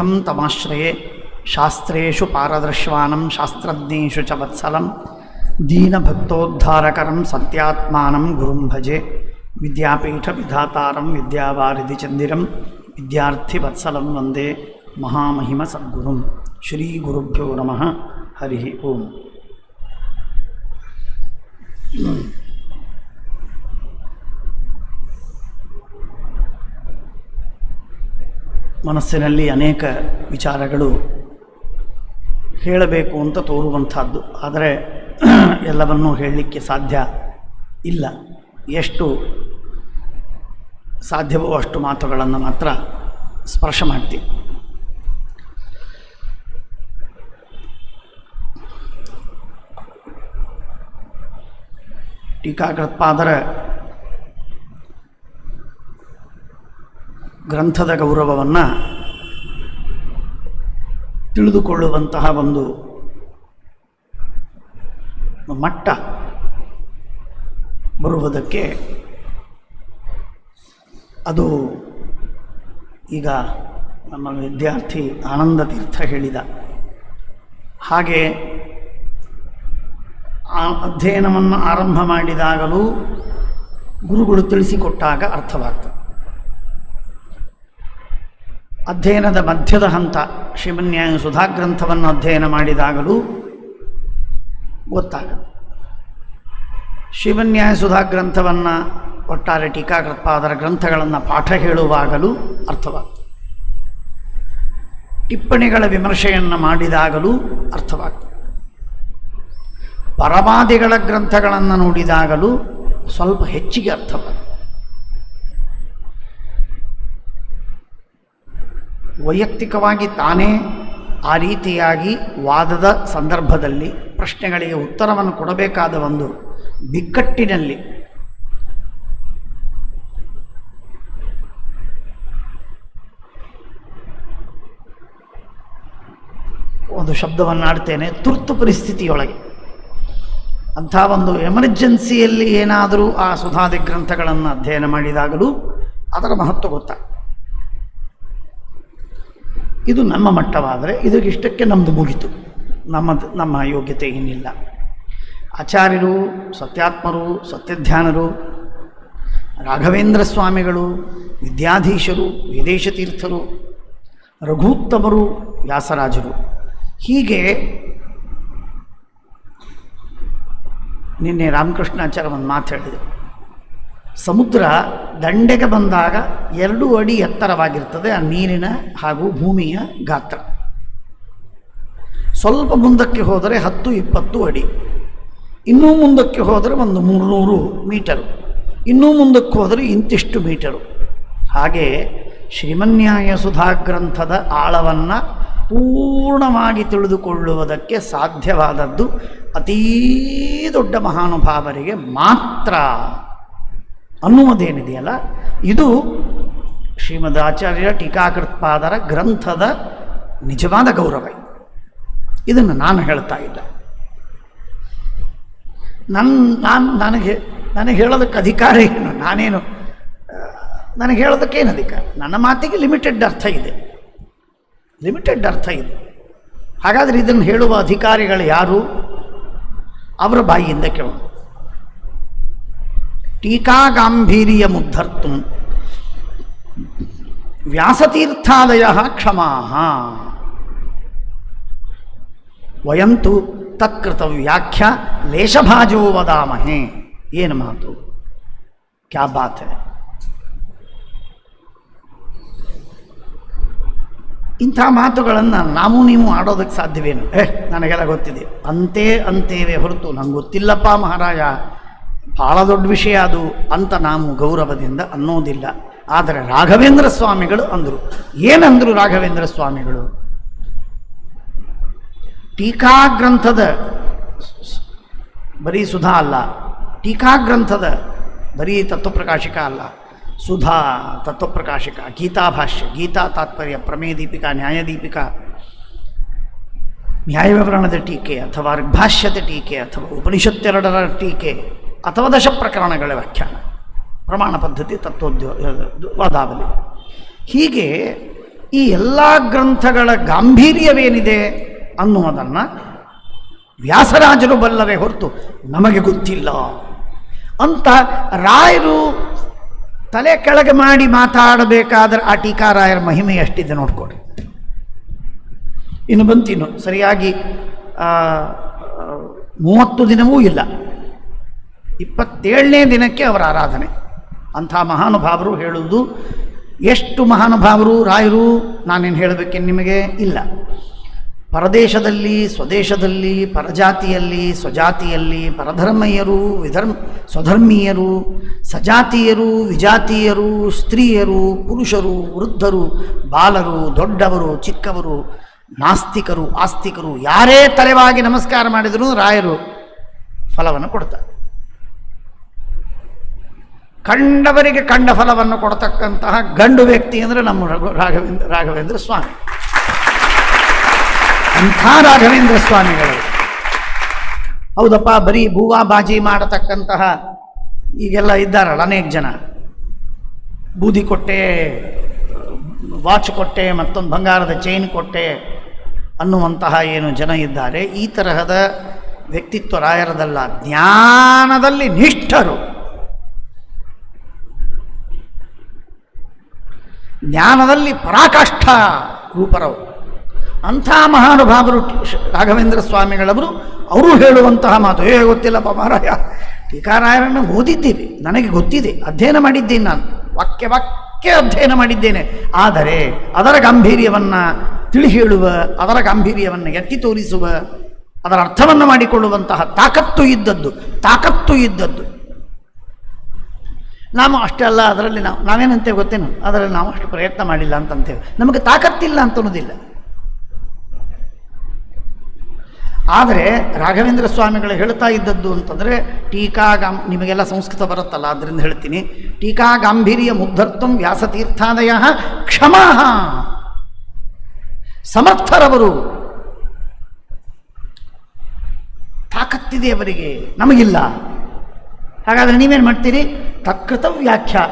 ತೀರ್ಥಂ ತಮಾಶ್ರಯೇ ಶಾಸ್ತ್ರೇಷು ಪಾರದರ್ಶ್ವಾನಂ ಶಾಸ್ತ್ರಜ್ಞೇಷು ಚ ವತ್ಸಲಂ ದೀನಭಕ್ತೋದ್ಧಾರಕರಂ ಸತ್ಯಾತ್ಮಾನಂ ಗುರುಂ ಭಜೆ ವಿದ್ಯಾಪೀಠ ವಿಧಾತಾರಂ ವಿದ್ಯಾವಾರಿಧಿ ಚಂದಿರಂ ವಿದ್ಯಾರ್ಥಿ ವತ್ಸಲಂ ವಂದೇ ಮಹಾಮಹಿಮ ಸದ್ಗುರುಂ. ಶ್ರೀ ಗುರುಭ್ಯೋ ನಮಃ. ಹರಿ ಓಂ. ಮನಸ್ಸಿನಲ್ಲಿ ಅನೇಕ ವಿಚಾರಗಳು ಹೇಳಬೇಕು ಅಂತ ತೋರುವಂಥದ್ದು, ಆದರೆ ಎಲ್ಲವನ್ನೂ ಹೇಳಲಿಕ್ಕೆ ಸಾಧ್ಯ ಇಲ್ಲ. ಎಷ್ಟು ಸಾಧ್ಯವೋ ಅಷ್ಟು ಮಾತುಗಳನ್ನು ಮಾತ್ರ ಸ್ಪರ್ಶ ಮಾಡ್ತೀವಿ. ಟೀಕಾಕೃತ್ಪಾದರ ಗ್ರಂಥದ ಗೌರವವನ್ನು ತಿಳಿದುಕೊಳ್ಳುವಂತಹ ಒಂದು ಮಟ್ಟ ಬರುವುದಕ್ಕೆ ಅದು ಈಗ ನಮ್ಮ ವಿದ್ಯಾರ್ಥಿ ಆನಂದ ತೀರ್ಥ ಹೇಳಿದ ಹಾಗೆ ಆ ಅಧ್ಯಯನವನ್ನು ಆರಂಭ ಮಾಡಿದಾಗಲೂ ಗುರುಗಳು ತಿಳಿಸಿಕೊಟ್ಟಾಗ ಅರ್ಥವಾಗ್ತದೆ. ಅಧ್ಯಯನದ ಮಧ್ಯದ ಹಂತ ಶ್ರೀಮನ್ಯಾಯ ಸುಧಾಗ್ರಂಥವನ್ನು ಅಧ್ಯಯನ ಮಾಡಿದಾಗಲೂ ಗೊತ್ತಾಗುತ್ತೆ. ಶ್ರೀಮನ್ಯಾಯ ಸುಧಾಗ್ರಂಥವನ್ನು ಒಟ್ಟಾರೆ ಟೀಕಾಕೃತ್ಪಾದರ ಗ್ರಂಥಗಳನ್ನು ಪಾಠ ಹೇಳುವಾಗಲೂ ಅರ್ಥವಾಗ್ತದೆ. ಟಿಪ್ಪಣಿಗಳ ವಿಮರ್ಶೆಯನ್ನು ಮಾಡಿದಾಗಲೂ ಅರ್ಥವಾಗ್ತದೆ. ಪರಮಾದಿಗಳ ಗ್ರಂಥಗಳನ್ನು ನೋಡಿದಾಗಲೂ ಸ್ವಲ್ಪ ಹೆಚ್ಚಿಗೆ ಅರ್ಥವಾಗ್ತದೆ. ವೈಯಕ್ತಿಕವಾಗಿ ತಾನೇ ಆ ರೀತಿಯಾಗಿ ವಾದದ ಸಂದರ್ಭದಲ್ಲಿ ಪ್ರಶ್ನೆಗಳಿಗೆ ಉತ್ತರವನ್ನು ಕೊಡಬೇಕಾದ ಒಂದು ಬಿಕ್ಕಟ್ಟಿನಲ್ಲಿ ಒಂದು ಶಬ್ದವನ್ನು ಆಡ್ತೇನೆ, ತುರ್ತು ಪರಿಸ್ಥಿತಿಯೊಳಗೆ ಅಂಥ ಒಂದು ಎಮರ್ಜೆನ್ಸಿಯಲ್ಲಿ ಏನಾದರೂ ಆ ಸುಧಾದಿ ಗ್ರಂಥಗಳನ್ನು ಅಧ್ಯಯನ ಮಾಡಿದಾಗಲೂ ಅದರ ಮಹತ್ವ ಗೊತ್ತಾಗ್ತದೆ. ಇದು ನಮ್ಮ ಮಟ್ಟವಾದರೆ ಇದಕ್ಕಿಷ್ಟಕ್ಕೆ ನಮ್ಮದು ಮುಗಿತು, ನಮ್ಮ ಯೋಗ್ಯತೆ ಏನಿಲ್ಲ. ಆಚಾರ್ಯರು, ಸತ್ಯಾತ್ಮರು, ಸತ್ಯಧ್ಯಾನರು, ರಾಘವೇಂದ್ರ ಸ್ವಾಮಿಗಳು, ವಿದ್ಯಾಧೀಶರು, ವೇದೇಶ ತೀರ್ಥರು, ರಘೂತ್ತಮರು, ವ್ಯಾಸರಾಜರು, ಹೀಗೆ ನಿನ್ನೆ ರಾಮಕೃಷ್ಣಾಚಾರ್ಯ ಒಂದು ಮಾತು ಹೇಳಿದೆ. ಸಮುದ್ರ ದಂಡೆಗೆ ಬಂದಾಗ 2 ಅಡಿ ಎತ್ತರವಾಗಿರ್ತದೆ ಆ ನೀರಿನ ಹಾಗೂ ಭೂಮಿಯ ಗಾತ್ರ. ಸ್ವಲ್ಪ ಮುಂದಕ್ಕೆ ಹೋದರೆ 10-20 ಅಡಿ, ಇನ್ನೂ ಮುಂದಕ್ಕೆ ಹೋದರೆ ಒಂದು 300 ಮೀಟರು, ಇನ್ನೂ ಮುಂದಕ್ಕೆ ಹೋದರೆ ಇಂತಿಷ್ಟು ಮೀಟರು. ಹಾಗೆ ಶ್ರೀಮನ್ಯಾಯ ಸುಧಾಗ್ರಂಥದ ಆಳವನ್ನು ಪೂರ್ಣವಾಗಿ ತಿಳಿದುಕೊಳ್ಳುವುದಕ್ಕೆ ಸಾಧ್ಯವಾದದ್ದು ಅತೀ ದೊಡ್ಡ ಮಹಾನುಭಾವರಿಗೆ ಮಾತ್ರ ಅನ್ನುವುದೇನಿದೆಯಲ್ಲ, ಇದು ಶ್ರೀಮದ್ ಆಚಾರ್ಯರ ಟೀಕಾಕೃತ್ಪಾದರ ಗ್ರಂಥದ ನಿಜವಾದ ಗೌರವ. ಇದನ್ನು ನಾನು ಹೇಳ್ತಾ ಇಲ್ಲ. ನನಗೆ ಹೇಳೋದಕ್ಕೆ ಅಧಿಕಾರ ಏನು? ನನಗೆ ಹೇಳೋದಕ್ಕೇನು ಅಧಿಕಾರ? ನನ್ನ ಮಾತಿಗೆ ಲಿಮಿಟೆಡ್ ಅರ್ಥ ಇದೆ. ಹಾಗಾದರೆ ಇದನ್ನು ಹೇಳುವ ಅಧಿಕಾರಿಗಳು ಯಾರು? ಅವರ ಬಾಯಿಯಿಂದ ಕೇಳೋಣ. ಟೀಕಾ ಗಾಂಭೀರ್ಯ ಮುದ್ಧರ್ತು ವ್ಯಾಸತೀರ್ಥಾದಯ ಕ್ಷಮಾಃ ವಯಂತು ತತ್ಕೃತ ವ್ಯಾಖ್ಯಾ ಲೇಷಭಾಜೋ ವದಾಮಹೇ. ಏನು ಮಾತು, ಕ್ಯಾ ಬಾತ್ ಹೈ. ಇಂಥ ಮಾತುಗಳನ್ನು ನಾವು ನೀವು ಆಡೋದಕ್ಕೆ ಸಾಧ್ಯವೇನು? ನನಗೆಲ್ಲ ಗೊತ್ತಿದೆ ಅಂತೇವೆ ಹೊರತು ನಂಗೆ ಗೊತ್ತಿಲ್ಲಪ್ಪ ಮಹಾರಾಯ, ಭಾಳ ದೊಡ್ಡ ವಿಷಯ ಅದು ಅಂತ ನಾವು ಗೌರವದಿಂದ ಅನ್ನೋದಿಲ್ಲ. ಆದರೆ ರಾಘವೇಂದ್ರ ಸ್ವಾಮಿಗಳು ಅಂದರು. ಏನಂದರು ರಾಘವೇಂದ್ರ ಸ್ವಾಮಿಗಳು? ಟೀಕಾಗ್ರಂಥದ ಬರೀ ಸುಧಾ ಅಲ್ಲ, ಟೀಕಾಗ್ರಂಥದ ಬರೀ ತತ್ವಪ್ರಕಾಶಿಕ ಅಲ್ಲ, ಸುಧಾ ತತ್ವಪ್ರಕಾಶಿಕ, ಗೀತಾಭಾಷ್ಯ, ಗೀತಾ ತಾತ್ಪರ್ಯ, ಪ್ರಮೇಯ ದೀಪಿಕಾ, ನ್ಯಾಯದೀಪಿಕಾ, ನ್ಯಾಯವಿವರಣದ ಟೀಕೆ ಅಥವಾ ಋಗ್ಭಾಷ್ಯದ ಟೀಕೆ ಅಥವಾ ಉಪನಿಷತ್ತೆರಡರ ಟೀಕೆ ಅಥವಾ 10 ಪ್ರಕರಣಗಳ ವ್ಯಾಖ್ಯಾನ, ಪ್ರಮಾಣ ಪದ್ಧತಿ, ತತ್ವೋದ್ಯೋಗ, ವಾದಾವಲಿ, ಹೀಗೆ ಈ ಎಲ್ಲ ಗ್ರಂಥಗಳ ಗಾಂಭೀರ್ಯವೇನಿದೆ ಅನ್ನುವುದನ್ನು ವ್ಯಾಸರಾಜರು ಬಲ್ಲರೇ ಹೊರತು ನಮಗೆ ಗೊತ್ತಿಲ್ಲ ಅಂತ ರಾಯರು ತಲೆ ಕೆಳಗೆ ಮಾಡಿ ಮಾತಾಡಬೇಕಾದ್ರೆ ಆ ಟೀಕಾರಾಯರ ಮಹಿಮೆ ಎಷ್ಟಿದೆ ನೋಡ್ಕೊಡಿ. ಇನ್ನು ಬಂತಿನ್ನು ಸರಿಯಾಗಿ 30 ದಿನವೂ ಇಲ್ಲ, 27ನೇ ದಿನಕ್ಕೆ ಅವರ ಆರಾಧನೆ. ಅಂಥ ಮಹಾನುಭಾವರು ಹೇಳುವುದು. ಎಷ್ಟು ಮಹಾನುಭಾವರು ರಾಯರು ನಾನೇನು ಹೇಳಬೇಕೇನು ನಿಮಗೆ ಇಲ್ಲ. ಪರದೇಶದಲ್ಲಿ, ಸ್ವದೇಶದಲ್ಲಿ, ಪರಜಾತಿಯಲ್ಲಿ, ಸ್ವಜಾತಿಯಲ್ಲಿ, ಪರಧರ್ಮೀಯರು, ಸ್ವಧರ್ಮೀಯರು, ಸಜಾತೀಯರು, ವಿಜಾತೀಯರು, ಸ್ತ್ರೀಯರು, ಪುರುಷರು, ವೃದ್ಧರು, ಬಾಲರು, ದೊಡ್ಡವರು, ಚಿಕ್ಕವರು, ನಾಸ್ತಿಕರು, ಆಸ್ತಿಕರು, ಯಾರೇ ತಲೆವಾಗಿ ನಮಸ್ಕಾರ ಮಾಡಿದರೂ ರಾಯರು ಫಲವನ್ನು ಕೊಡ್ತಾರೆ. ಕಂಡವರಿಗೆ ಕಂಡ ಫಲವನ್ನು ಕೊಡತಕ್ಕಂತಹ ಗಂಡು ವ್ಯಕ್ತಿ ಅಂದರೆ ನಮ್ಮ ರಾಘವೇಂದ್ರ ಸ್ವಾಮಿ. ಅಂಥ ರಾಘವೇಂದ್ರ ಸ್ವಾಮಿಗಳು. ಹೌದಪ್ಪ, ಬರೀ ಬೂವಾ ಬಾಜಿ ಮಾಡತಕ್ಕಂತಹ ಈಗೆಲ್ಲ ಇದ್ದಾರಲ್ಲ ಅನೇಕ ಜನ, ಬೂದಿ ಕೊಟ್ಟೆ, ವಾಚ್ ಕೊಟ್ಟೆ, ಮತ್ತೊಂದು ಬಂಗಾರದ ಚೈನ್ ಕೊಟ್ಟೆ ಅನ್ನುವಂತಹ ಏನು ಜನ ಇದ್ದಾರೆ, ಈ ತರಹದ ವ್ಯಕ್ತಿತ್ವ ರಾಯರದಲ್ಲ. ಜ್ಞಾನದಲ್ಲಿ ನಿಷ್ಠರು, ಜ್ಞಾನದಲ್ಲಿ ಪರಾಕಾಷ್ಠ ರೂಪರವು. ಅಂಥ ಮಹಾನುಭಾವರು ರಾಘವೇಂದ್ರ ಸ್ವಾಮಿಗಳವರು. ಅವರು ಹೇಳುವಂತಹ ಮಾತು ಗೊತ್ತಿಲ್ಲಪ್ಪ ಮಹಾರಾಯ, ಟೀಕಾರಾಯರನ್ನು ಓದಿದ್ದೀವಿ, ನನಗೆ ಗೊತ್ತಿದೆ, ಅಧ್ಯಯನ ಮಾಡಿದ್ದೀನಿ, ನಾನು ವಾಕ್ಯ ಅಧ್ಯಯನ ಮಾಡಿದ್ದೇನೆ. ಆದರೆ ಅದರ ಗಾಂಭೀರ್ಯವನ್ನು ತಿಳಿ ಹೇಳುವ, ಅದರ ಗಾಂಭೀರ್ಯವನ್ನು ಎತ್ತಿ ತೋರಿಸುವ, ಅದರ ಅರ್ಥವನ್ನು ಮಾಡಿಕೊಳ್ಳುವಂತಹ ತಾಕತ್ತು ಇದ್ದದ್ದು ನಾವು ಅಷ್ಟೇ ಅಲ್ಲ. ಅದರಲ್ಲಿ ನಾವೇನಂತೇವೆ ಗೊತ್ತೇನು, ಅದರಲ್ಲಿ ನಾವು ಅಷ್ಟು ಪ್ರಯತ್ನ ಮಾಡಿಲ್ಲ ಅಂತಂತೇವೆ, ನಮಗೆ ತಾಕತ್ತಿಲ್ಲ ಅಂತ ಅನ್ನೋದಿಲ್ಲ. ಆದರೆ ರಾಘವೇಂದ್ರ ಸ್ವಾಮಿಗಳು ಹೇಳ್ತಾ ಇದ್ದದ್ದು ಅಂತಂದರೆ ನಿಮಗೆಲ್ಲ ಸಂಸ್ಕೃತ ಬರುತ್ತಲ್ಲ, ಅದರಿಂದ ಹೇಳ್ತೀನಿ. ಟೀಕಾ ಗಾಂಭೀರ್ಯ ಮುಗ್ಧರ್ಥಂ ವ್ಯಾಸತೀರ್ಥಾದಯ ಕ್ಷಮಾಹ, ಸಮರ್ಥರವರು, ತಾಕತ್ತಿದೆ ಅವರಿಗೆ, ನಮಗಿಲ್ಲ. ಹಾಗಾದರೆ ನೀವೇನು ಮಾಡ್ತೀರಿ? ತತ್ಕೃತ ವ್ಯಾಖ್ಯಾ,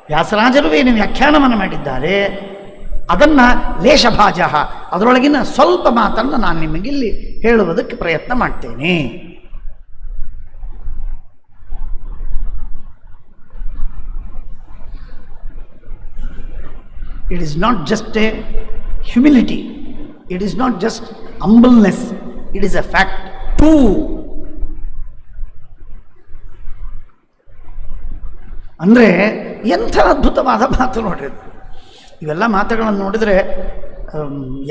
ವ್ಯಾಸರಾಜರು ಏನು ವ್ಯಾಖ್ಯಾನವನ್ನು ಮಾಡಿದ್ದಾರೆ ಅದನ್ನು ಲೇಷಭಾಜ, ಅದರೊಳಗಿನ ಸ್ವಲ್ಪ ಮಾತನ್ನು ನಾನು ನಿಮಗಿಲ್ಲಿ ಹೇಳುವುದಕ್ಕೆ ಪ್ರಯತ್ನ ಮಾಡ್ತೇನೆ. It is not just A humility, it is not just humbleness, it is A fact two. ಅಂದರೆ ಎಂಥ ಅದ್ಭುತವಾದ ಮಾತು ನೋಡ್ರಿ. ಇವೆಲ್ಲ ಮಾತುಗಳನ್ನು ನೋಡಿದರೆ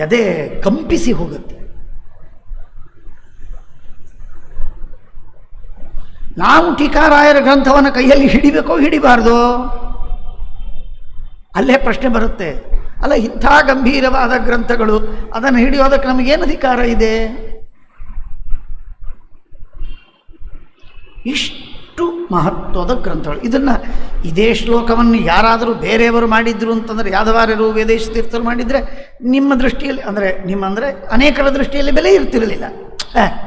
ಎದೆ ಕಂಪಿಸಿ ಹೋಗುತ್ತೆ. ನಾವು ಟೀಕಾರಾಯರ ಗ್ರಂಥವನ್ನು ಕೈಯಲ್ಲಿ ಹಿಡಿಬೇಕೋ ಹಿಡಿಬಾರ್ದೋ ಅಲ್ಲೇ ಪ್ರಶ್ನೆ ಬರುತ್ತೆ. ಅಲ್ಲ, ಇಂಥ ಗಂಭೀರವಾದ ಗ್ರಂಥಗಳು, ಅದನ್ನು ಹಿಡಿಯೋದಕ್ಕೆ ನಮಗೇನು ಅಧಿಕಾರ ಇದೆ? ಇಷ್ಟು ಮಹತ್ವದ ಗ್ರಂಥಗಳು. ಇದನ್ನು ಇದೇ ಶ್ಲೋಕವನ್ನು ಯಾರಾದರೂ ಬೇರೆಯವರು ಮಾಡಿದ್ರು ಅಂತಂದರೆ, ಯಾದವಾರ್ಯರು, ವೇದೇಶ ತೀರ್ಥರು ಮಾಡಿದರೆ ನಿಮ್ಮ ದೃಷ್ಟಿಯಲ್ಲಿ, ಅಂದರೆ ಅನೇಕರ ದೃಷ್ಟಿಯಲ್ಲಿ ಬೆಲೆ ಇರ್ತಿರಲಿಲ್ಲ.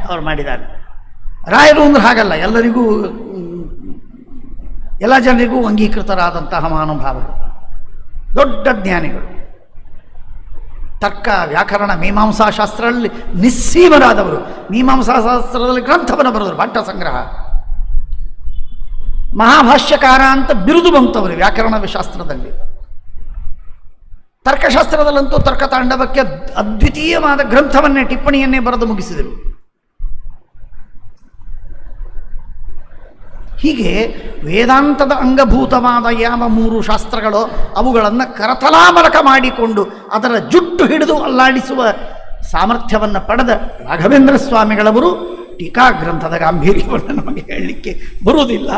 ಅವ್ರು ಮಾಡಿದ್ದಾರೆ. ರಾಯರು ಅಂದ್ರೆ ಹಾಗಲ್ಲ, ಎಲ್ಲರಿಗೂ, ಎಲ್ಲ ಜನರಿಗೂ ಅಂಗೀಕೃತರಾದಂತಹ ಮಹಾನುಭಾವರು, ದೊಡ್ಡ ಜ್ಞಾನಿಗಳು. ತರ್ಕ, ವ್ಯಾಕರಣ, ಮೀಮಾಂಸಾ ಶಾಸ್ತ್ರದಲ್ಲಿ ನಿಸ್ಸೀಮರಾದವರು. ಮೀಮಾಂಸಾ ಶಾಸ್ತ್ರದಲ್ಲಿ ಗ್ರಂಥವನ್ನು ಬರೆದರು, ಭಟ್ಟ ಸಂಗ್ರಹ. ಮಹಾಭಾಷ್ಯಕಾರ ಅಂತ ಬಿರುದು ಬಂತವರು ವ್ಯಾಕರಣ ಶಾಸ್ತ್ರದಲ್ಲಿ. ತರ್ಕಶಾಸ್ತ್ರದಲ್ಲಂತೂ ತರ್ಕತಾಂಡವಕ್ಕೆ ಅದ್ವಿತೀಯವಾದ ಗ್ರಂಥವನ್ನೇ, ಟಿಪ್ಪಣಿಯನ್ನೇ ಬರೆದು ಮುಗಿಸಿದರು. ಹೀಗೆ ವೇದಾಂತದ ಅಂಗಭೂತವಾದ ಯಾವ 3 ಶಾಸ್ತ್ರಗಳೋ ಅವುಗಳನ್ನು ಕರತಲಾಮಲಕ ಮಾಡಿಕೊಂಡು ಅದರ ಜುಟ್ಟು ಹಿಡಿದು ಅಲ್ಲಾಡಿಸುವ ಸಾಮರ್ಥ್ಯವನ್ನು ಪಡೆದ ರಾಘವೇಂದ್ರ ಸ್ವಾಮಿಗಳವರು ಟೀಕಾ ಗ್ರಂಥದ ಗಾಂಭೀರ್ಯವನ್ನು ನಮಗೆ ಹೇಳಲಿಕ್ಕೆ ಬರುವುದಿಲ್ಲ.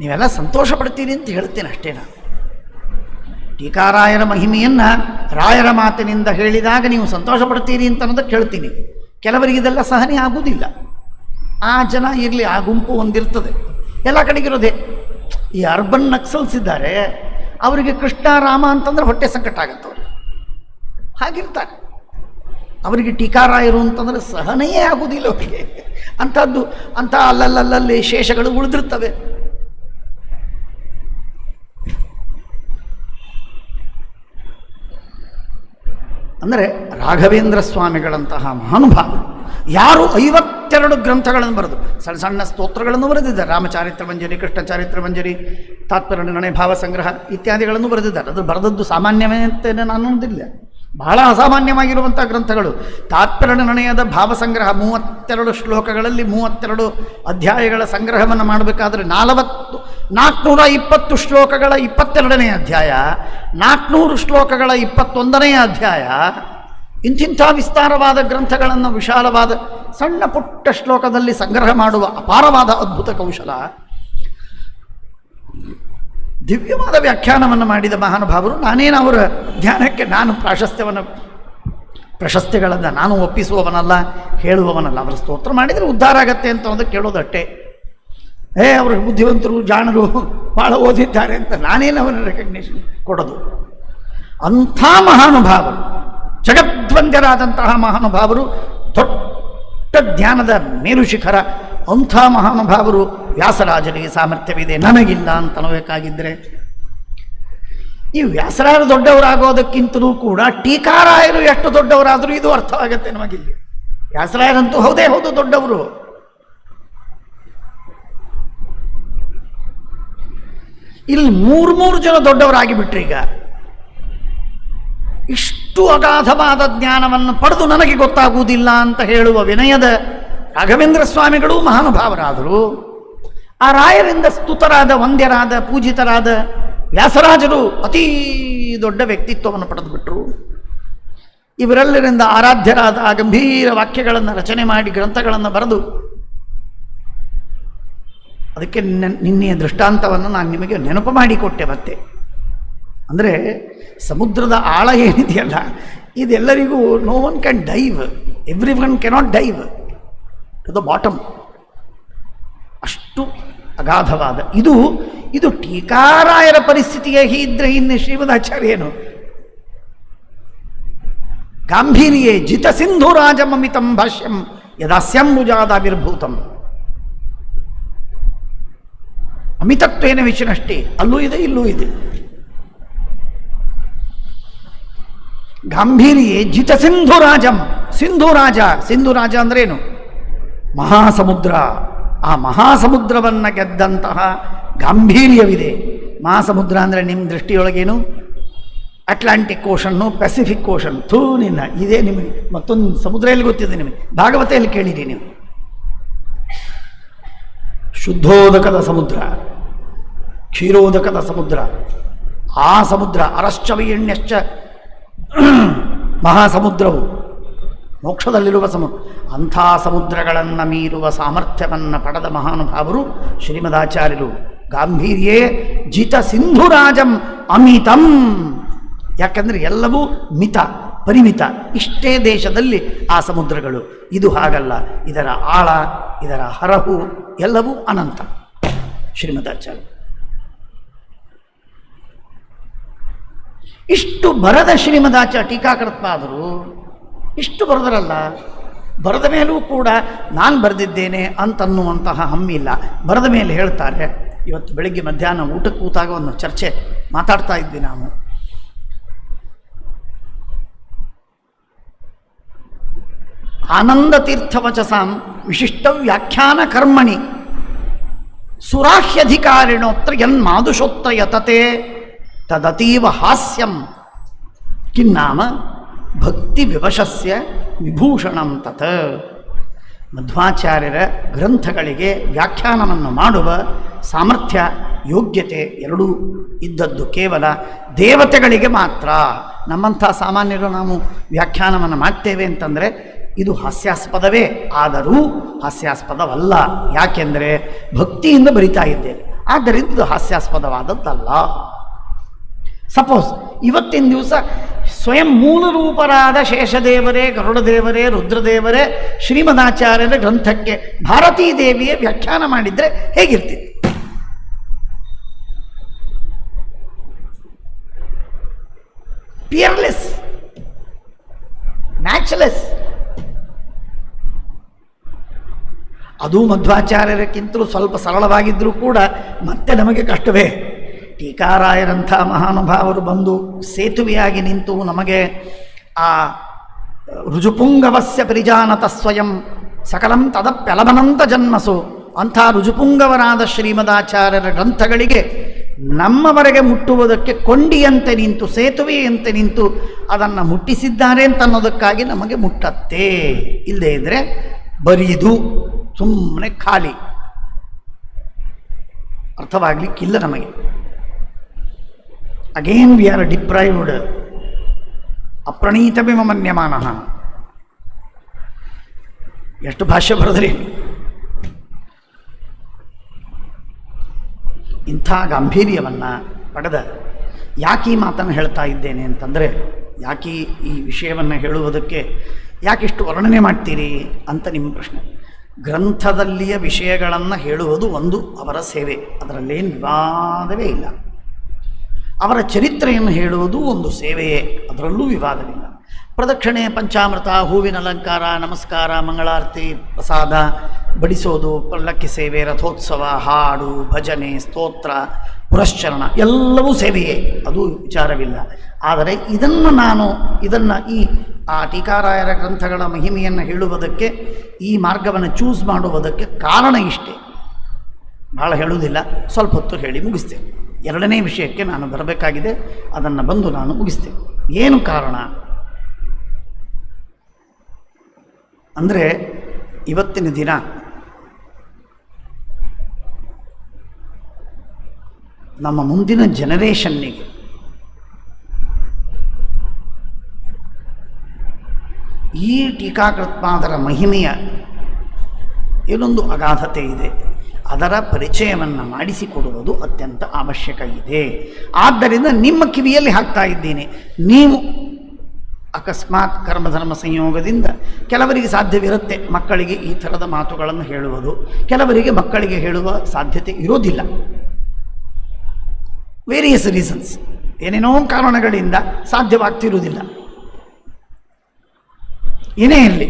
ನೀವೆಲ್ಲ ಸಂತೋಷ ಪಡ್ತೀರಿ ಅಂತ ಹೇಳ್ತೇನೆ ಅಷ್ಟೇ. ನಾನು ಟೀಕಾರಾಯರ ಮಹಿಮೆಯನ್ನು ರಾಯರ ಮಾತಿನಿಂದ ಹೇಳಿದಾಗ ನೀವು ಸಂತೋಷ ಪಡ್ತೀರಿ ಅಂತ ಅನ್ನೋದಕ್ಕೆ ಹೇಳ್ತೀನಿ. ಕೆಲವರಿಗೆ ಇದೆಲ್ಲ ಸಹನೆ ಆಗುವುದಿಲ್ಲ. ಆ ಜನ ಇರಲಿ, ಆ ಗುಂಪು ಒಂದಿರ್ತದೆ, ಎಲ್ಲ ಕಡೆಗಿರೋದೆ. ಈ ಅರ್ಬನ್ ನಕ್ಸಲ್ಸ್ ಇದ್ದಾರೆ, ಅವರಿಗೆ ಕೃಷ್ಣ ರಾಮ ಅಂತಂದ್ರೆ ಹೊಟ್ಟೆ ಸಂಕಟ ಆಗತ್ತೆ. ಅವರು ಹಾಗಿರ್ತಾರೆ. ಅವರಿಗೆ ಟೀಕಾರಾಯರು ಅಂತಂದರೆ ಸಹನೆಯೇ ಆಗುವುದಿಲ್ಲ ಅವರಿಗೆ. ಅಂಥದ್ದು ಅಲ್ಲಲ್ಲಿ ಶೇಷಗಳು ಉಳಿದಿರ್ತವೆ. ಅಂದರೆ ರಾಘವೇಂದ್ರ ಸ್ವಾಮಿಗಳಂತಹ ಮಹಾನುಭಾವರು ಯಾರು 52 ಗ್ರಂಥಗಳನ್ನು ಬರೆದು ಸಣ್ಣ ಸಣ್ಣ ಸ್ತೋತ್ರಗಳನ್ನು ಬರೆದಿದ್ದಾರೆ. ರಾಮಚಾರಿತ್ರ ಮಂಜರಿ, ಕೃಷ್ಣ ಚಾರಿತ್ರ ಮಂಜರಿ, ತಾತ್ಪರ್ಯ ನಿರ್ಣಯ, ಭಾವ ಸಂಗ್ರಹ ಇತ್ಯಾದಿಗಳನ್ನು ಬರೆದಿದ್ದಾರೆ. ಅದು ಬರೆದದ್ದು ಸಾಮಾನ್ಯವೇ ಅಂತೇನೆ ನಾನು ಅನ್ನೋದಿಲ್ಲ, ಬಹಳ ಅಸಾಮಾನ್ಯವಾಗಿರುವಂಥ ಗ್ರಂಥಗಳು. ತಾತ್ಪರ್ಯ ನಿರ್ಣಯದ ಭಾವ ಸಂಗ್ರಹ 32 ಶ್ಲೋಕಗಳಲ್ಲಿ 32 ಅಧ್ಯಾಯಗಳ ಸಂಗ್ರಹವನ್ನು ಮಾಡಬೇಕಾದ್ರೆ 420 ಶ್ಲೋಕಗಳ 22ನೇ ಅಧ್ಯಾಯ, 400 ಶ್ಲೋಕಗಳ 21ನೇ ಅಧ್ಯಾಯ, ಇಂಥ ವಿಸ್ತಾರವಾದ ಗ್ರಂಥಗಳನ್ನು ವಿಶಾಲವಾದ ಸಣ್ಣ ಪುಟ್ಟ ಶ್ಲೋಕದಲ್ಲಿ ಸಂಗ್ರಹ ಮಾಡುವ ಅಪಾರವಾದ ಅದ್ಭುತ ಕೌಶಲ. ದಿವ್ಯವಾದ ವ್ಯಾಖ್ಯಾನವನ್ನು ಮಾಡಿದ ಮಹಾನುಭಾವರು. ನಾನೇನು ಅವರ ಧ್ಯಾನಕ್ಕೆ ನಾನು ಪ್ರಶಸ್ತಿಗಳನ್ನು ನಾನು ಒಪ್ಪಿಸುವವನಲ್ಲ, ಹೇಳುವವನಲ್ಲ. ಅವರ ಸ್ತೋತ್ರ ಮಾಡಿದರೆ ಉದ್ಧಾರ ಆಗತ್ತೆ ಅಂತ ಒಂದು ಕೇಳೋದಟ್ಟೆ. ಅವರು ಬುದ್ಧಿವಂತರು, ಜಾಣರು, ಭಾಳ ಓದಿದ್ದಾರೆ ಅಂತ ನಾನೇನು ಅವರ ರೆಕಗ್ನೇಷನ್ ಕೊಡೋದು. ಅಂಥ ಮಹಾನುಭಾವರು, ಜಗದ್ವಂದ್ಯರಾದಂತಹ ಮಹಾನುಭಾವರು, ದೊಡ್ಡ ಜ್ಞಾನದ ಮೇರು ಶಿಖರ. ಅಂಥ ಮಹಾನುಭಾವರು ವ್ಯಾಸರಾಜರಿಗೆ ಸಾಮರ್ಥ್ಯವಿದೆ, ನನಗಿಲ್ಲ ಅಂತನಬೇಕಾಗಿದ್ದರೆ. ಈ ವ್ಯಾಸರಾಯರು ದೊಡ್ಡವರಾಗೋದಕ್ಕಿಂತಲೂ ಕೂಡ ಟೀಕಾರಾಯರು ಎಷ್ಟು ದೊಡ್ಡವರಾದರೂ ಇದು ಅರ್ಥವಾಗತ್ತೆ ನಮಗಿಲ್ಲಿ. ವ್ಯಾಸರಾಯರಂತೂ ಹೌದೇ ಹೌದು ದೊಡ್ಡವರು. ಇಲ್ಲಿ 3 ಜನ ದೊಡ್ಡವರಾಗಿ ಬಿಟ್ರಿ. ಈಗ ಇಷ್ಟು ಅಗಾಧವಾದ ಜ್ಞಾನವನ್ನು ಪಡೆದು ನನಗೆ ಗೊತ್ತಾಗುವುದಿಲ್ಲ ಅಂತ ಹೇಳುವ ವಿನಯದ ರಾಘವೇಂದ್ರ ಸ್ವಾಮಿಗಳು ಮಹಾನುಭಾವರಾದರು. ಆ ರಾಯರಿಂದ ಸ್ತುತರಾದ, ವಂದ್ಯರಾದ, ಪೂಜಿತರಾದ ವ್ಯಾಸರಾಜರು ಅತೀ ದೊಡ್ಡ ವ್ಯಕ್ತಿತ್ವವನ್ನು ಪಡೆದುಬಿಟ್ರು. ಇವರೆಲ್ಲರಿಂದ ಆರಾಧ್ಯರಾದ ಗಂಭೀರ ವಾಕ್ಯಗಳನ್ನು ರಚನೆ ಮಾಡಿ ಗ್ರಂಥಗಳನ್ನು ಬರೆದು, ಅದಕ್ಕೆ ನಿನ್ನೆಯ ದೃಷ್ಟಾಂತವನ್ನು ನಾನು ನಿಮಗೆ ನೆನಪು ಮಾಡಿಕೊಟ್ಟೆ. ಮತ್ತೆ ಅಂದರೆ ಸಮುದ್ರದ ಆಳ ಏನಿದೆಯಲ್ಲ, ಇದೆಲ್ಲರಿಗೂ no one can dive, every one cannot dive to the bottom. ಅಷ್ಟು ಅಗಾಧವಾದ ಇದು ಟೀಕಾರಾಯರ ಪರಿಸ್ಥಿತಿಗೆ ಇದ್ರೆ ಇನ್ನು ಶ್ರೀಮದಾಚಾರ್ಯ ಏನು? ಗಾಂಭೀರ್ಯೇ ಜಿತ ಸಿಂಧು ರಾಜಮಮಿತಂ ಭಾಷ್ಯಂ ಯದಾಸ್ಯಾಂಬುಜಾದಾವಿರ್ಭೂತಂ. ಅಮಿತತ್ವೇನ ವಿಷ್ಣಷ್ಟೇ, ಅಲ್ಲೂ ಇದೆ ಇಲ್ಲೂ ಇದೆ. ಗಾಂಭೀರ್ಯೇ ಜಿತ ಸಿಂಧು ರಾಜಂ. ಸಿಂಧು ರಾಜ ಅಂದ್ರೇನು? ಮಹಾಸಮುದ್ರ. ಆ ಮಹಾಸಮುದ್ರವನ್ನು ಗೆದ್ದಂತಹ ಗಾಂಭೀರ್ಯವಿದೆ. ಮಹಾಸಮುದ್ರ ಅಂದರೆ ನಿಮ್ಮ ದೃಷ್ಟಿಯೊಳಗೇನು? Atlantic ಓಷನ್ನು, Pacific ocean. ನಿನ್ನ ಇದೇ ನಿಮಗೆ ಮತ್ತೊಂದು ಸಮುದ್ರ ಎಲ್ಲಿ ಗೊತ್ತಿದೆ ನಿಮಗೆ? ಭಾಗವತೆಯಲ್ಲಿ ಕೇಳಿರಿ ನೀವು. ಶುದ್ಧೋದಕದ ಸಮುದ್ರ, ಕ್ಷೀರೋದಕದ ಸಮುದ್ರ, ಆ ಸಮುದ್ರ ಅರಶ್ಚವೀಣ್ಯಶ್ಚ ಮಹಾಸಮುದ್ರವು ಮೋಕ್ಷದಲ್ಲಿರುವ ಸಮುದ್ರ. ಅಂಥ ಸಮುದ್ರಗಳನ್ನು ಮೀರುವ ಸಾಮರ್ಥ್ಯವನ್ನು ಪಡೆದ ಮಹಾನುಭಾವರು ಶ್ರೀಮದಾಚಾರ್ಯರು. ಗಾಂಭೀರ್ಯೇ ಜಿತ ಸಿಂಧುರಾಜಂ ಅಮಿತಂ. ಯಾಕಂದರೆ ಎಲ್ಲವೂ ಮಿತ, ಪರಿಮಿತ. ಇಷ್ಟೇ ದೇಶದಲ್ಲಿ ಆ ಸಮುದ್ರಗಳು. ಇದು ಹಾಗಲ್ಲ. ಇದರ ಆಳ, ಇದರ ಹರಹು ಎಲ್ಲವೂ ಅನಂತ. ಶ್ರೀಮದಾಚಾರ್ಯ ಇಷ್ಟು ಬರದ ಶ್ರೀಮದಾಚಾರ್ಯ ಟೀಕಾಕೃತ್ಪಾದರು ಇಷ್ಟು ಬರೆದರಲ್ಲ. ಬರೆದ ಮೇಲೂ ಕೂಡ ನಾನು ಬರೆದಿದ್ದೇನೆ ಅಂತನ್ನುವಂತಹ ಹಮ್ಮಿಲ್ಲ. ಬರೆದ ಮೇಲೆ ಹೇಳ್ತಾರೆ. ಇವತ್ತು ಬೆಳಗ್ಗೆ ಮಧ್ಯಾಹ್ನ ಊಟಕ್ಕೆ ಕೂತಾಗ ಒಂದು ಚರ್ಚೆ ಮಾತಾಡ್ತಾ ಇದ್ವಿ ನಾವು. ಆನಂದ ತೀರ್ಥವಚಸಾಂ ವಿಶಿಷ್ಟ ವ್ಯಾಖ್ಯಾನ ಕರ್ಮಣಿ ಸುರಾಹ್ಯಧಿಕಾರಿಣೋತ್ರ ಯನ್ಮಾದುಷೋತ್ರ ಯತತೆ ತದತೀವ ಹಾಸ್ಯಂ ಕಿನ್ನಾಮ ಭಕ್ತಿ ವಿವಶಸ್ಯ ವಿಭೂಷಣಂ ತತ್. ಮಧ್ವಾಚಾರ್ಯರ ಗ್ರಂಥಗಳಿಗೆ ವ್ಯಾಖ್ಯಾನವನ್ನು ಮಾಡುವ ಸಾಮರ್ಥ್ಯ, ಯೋಗ್ಯತೆ ಎರಡೂ ಇದ್ದದ್ದು ಕೇವಲ ದೇವತೆಗಳಿಗೆ ಮಾತ್ರ. ನಮ್ಮಂಥ ಸಾಮಾನ್ಯರು ನಾವು ವ್ಯಾಖ್ಯಾನವನ್ನು ಮಾಡ್ತೇವೆ ಅಂತಂದರೆ ಇದು ಹಾಸ್ಯಾಸ್ಪದವೇ, ಆದರೂ ಹಾಸ್ಯಾಸ್ಪದವಲ್ಲ. ಯಾಕೆಂದರೆ ಭಕ್ತಿಯಿಂದ ಬರಿತಾ ಇದ್ದೇವೆ, ಆದ್ದರಿಂದ ಇದು ಹಾಸ್ಯಾಸ್ಪದವಾದದ್ದಲ್ಲ. ಸಪೋಸ್ ಇವತ್ತಿನ ದಿವಸ ಸ್ವಯಂ ಮೂಲರೂಪರಾದ ಶೇಷದೇವರೇ, ಗರುಡದೇವರೇ, ರುದ್ರದೇವರೇ ಶ್ರೀಮದಾಚಾರ್ಯರ ಗ್ರಂಥಕ್ಕೆ ಭಾರತೀ ದೇವಿಯ ವ್ಯಾಖ್ಯಾನ ಮಾಡಿದರೆ ಹೇಗಿರ್ತಿತ್ತು? ಪಿಯರ್ಲೆಸ್, ಮ್ಯಾಚ್ಲೆಸ್. ಅದು ಮಧ್ವಾಚಾರ್ಯರಕ್ಕಿಂತಲೂ ಸ್ವಲ್ಪ ಸರಳವಾಗಿದ್ದರೂ ಕೂಡ ಮತ್ತೆ ನಮಗೆ ಕಷ್ಟವೇ. ಟೀಕಾರಾಯರಂಥ ಮಹಾನುಭಾವರು ಬಂದು ಸೇತುವೆಯಾಗಿ ನಿಂತು ನಮಗೆ ಆ ರುಜುಪುಂಗವಸ್ಯ ಪರಿಜಾನತ ಸ್ವಯಂ ಸಕಲಂ ತದಪ್ಯಲಮನಂತ ಜನ್ಮಸು ಅಂಥ ರುಜುಪುಂಗವರಾದ ಶ್ರೀಮದಾಚಾರ್ಯರ ಗ್ರಂಥಗಳಿಗೆ ನಮ್ಮವರೆಗೆ ಮುಟ್ಟುವುದಕ್ಕೆ ಕೊಂಡಿಯಂತೆ ನಿಂತು ಸೇತುವೆಯಂತೆ ನಿಂತು ಅದನ್ನು ಮುಟ್ಟಿಸಿದ್ದಾರೆ ಅಂತ ಅನ್ನೋದಕ್ಕಾಗಿ ನಮಗೆ ಮುಟ್ಟತ್ತೆ. ಇಲ್ಲದೇ ಇದ್ದರೆ ಬರೀದು ಸುಮ್ಮನೆ ಖಾಲಿ, ಅರ್ಥವಾಗಲಿಕ್ಕಿಲ್ಲ ನಮಗೆ. ಅಗೇನ್ ವಿ ಆರ್ ಡಿಪ್ರೈವ್ಡ್ ಅಪ್ರಣೀತಮಿವ ಮನ್ಯಮಾನಃ. ಎಷ್ಟು ಭಾಷ್ಯ ಬರೆದ್ರಿ. ಇಂಥ ಗಾಂಭೀರ್ಯವನ್ನು ಪಡೆದ ಯಾಕೆ ಈ ಮಾತನ್ನು ಹೇಳ್ತಾ ಇದ್ದೇನೆ ಅಂತಂದರೆ, ಯಾಕೆ ಈ ವಿಷಯವನ್ನು ಹೇಳುವುದಕ್ಕೆ ಯಾಕಿಷ್ಟು ವರ್ಣನೆ ಮಾಡ್ತೀರಿ ಅಂತ ನಿಮ್ಮ ಪ್ರಶ್ನೆ. ಗ್ರಂಥದಲ್ಲಿಯ ವಿಷಯಗಳನ್ನು ಹೇಳುವುದು ಒಂದು ಅವರ ಸೇವೆ, ಅದರಲ್ಲೇನು ವಿವಾದವೇ ಇಲ್ಲ. ಅವರ ಚರಿತ್ರೆಯನ್ನು ಹೇಳುವುದು ಒಂದು ಸೇವೆಯೇ, ಅದರಲ್ಲೂ ವಿವಾದವಿಲ್ಲ. ಪ್ರದಕ್ಷಿಣೆ, ಪಂಚಾಮೃತ, ಹೂವಿನ ಅಲಂಕಾರ, ನಮಸ್ಕಾರ, ಮಂಗಳಾರತಿ, ಪ್ರಸಾದ, ಬಡಿಸೋದು, ಪಲ್ಲಕ್ಕಿ ಸೇವೆ, ರಥೋತ್ಸವ, ಹಾಡು, ಭಜನೆ, ಸ್ತೋತ್ರ, ಪುರಶ್ಚರಣ ಎಲ್ಲವೂ ಸೇವೆಯೇ, ಅದು ವಿಚಾರವಿಲ್ಲ. ಆದರೆ ಇದನ್ನು ಈ ಟೀಕಾರಾಯರ ಗ್ರಂಥಗಳ ಮಹಿಮೆಯನ್ನು ಹೇಳುವುದಕ್ಕೆ, ಈ ಮಾರ್ಗವನ್ನು ಚೂಸ್ ಮಾಡುವುದಕ್ಕೆ ಕಾರಣ ಇಷ್ಟೇ. ಭಾಳ ಹೇಳುವುದಿಲ್ಲ, ಸ್ವಲ್ಪ ಹೊತ್ತು ಹೇಳಿ ಮುಗಿಸ್ತೇನೆ. ಎರಡನೇ ವಿಷಯಕ್ಕೆ ನಾನು ಬರಬೇಕಾಗಿದೆ, ಅದನ್ನು ಬಂದು ನಾನು ಮುಗಿಸ್ತೇನೆ. ಏನು ಕಾರಣ ಅಂದರೆ, ಇವತ್ತಿನ ದಿನ ನಮ್ಮ ಮುಂದಿನ ಜನರೇಷನ್ನಿಗೆ ಈ ಟೀಕಾಕೃತ್ಪಾದರ ಮಹಿಮೆಯ ಏನೊಂದು ಅಗಾಧತೆ ಇದೆ, ಅದರ ಪರಿಚಯವನ್ನು ಮಾಡಿಸಿಕೊಡುವುದು ಅತ್ಯಂತ ಅವಶ್ಯಕ ಇದೆ. ಆದ್ದರಿಂದ ನಿಮ್ಮ ಕಿವಿಯಲ್ಲಿ ಹಾಕ್ತಾ ಇದ್ದೀನಿ. ನೀವು ಅಕಸ್ಮಾತ್ ಕರ್ಮಧರ್ಮ ಸಂಯೋಗದಿಂದ ಕೆಲವರಿಗೆ ಸಾಧ್ಯವಿರುತ್ತೆ ಮಕ್ಕಳಿಗೆ ಈ ಥರದ ಮಾತುಗಳನ್ನು ಹೇಳುವುದು, ಕೆಲವರಿಗೆ ಮಕ್ಕಳಿಗೆ ಹೇಳುವ ಸಾಧ್ಯತೆ ಇರೋದಿಲ್ಲ. ವೇರಿಯಸ್ ರೀಸನ್ಸ್, ಏನೇನೋ ಕಾರಣಗಳಿಂದ ಸಾಧ್ಯವಾಗ್ತಿರುವುದಿಲ್ಲ. ಏನೇ ಇರಲಿ,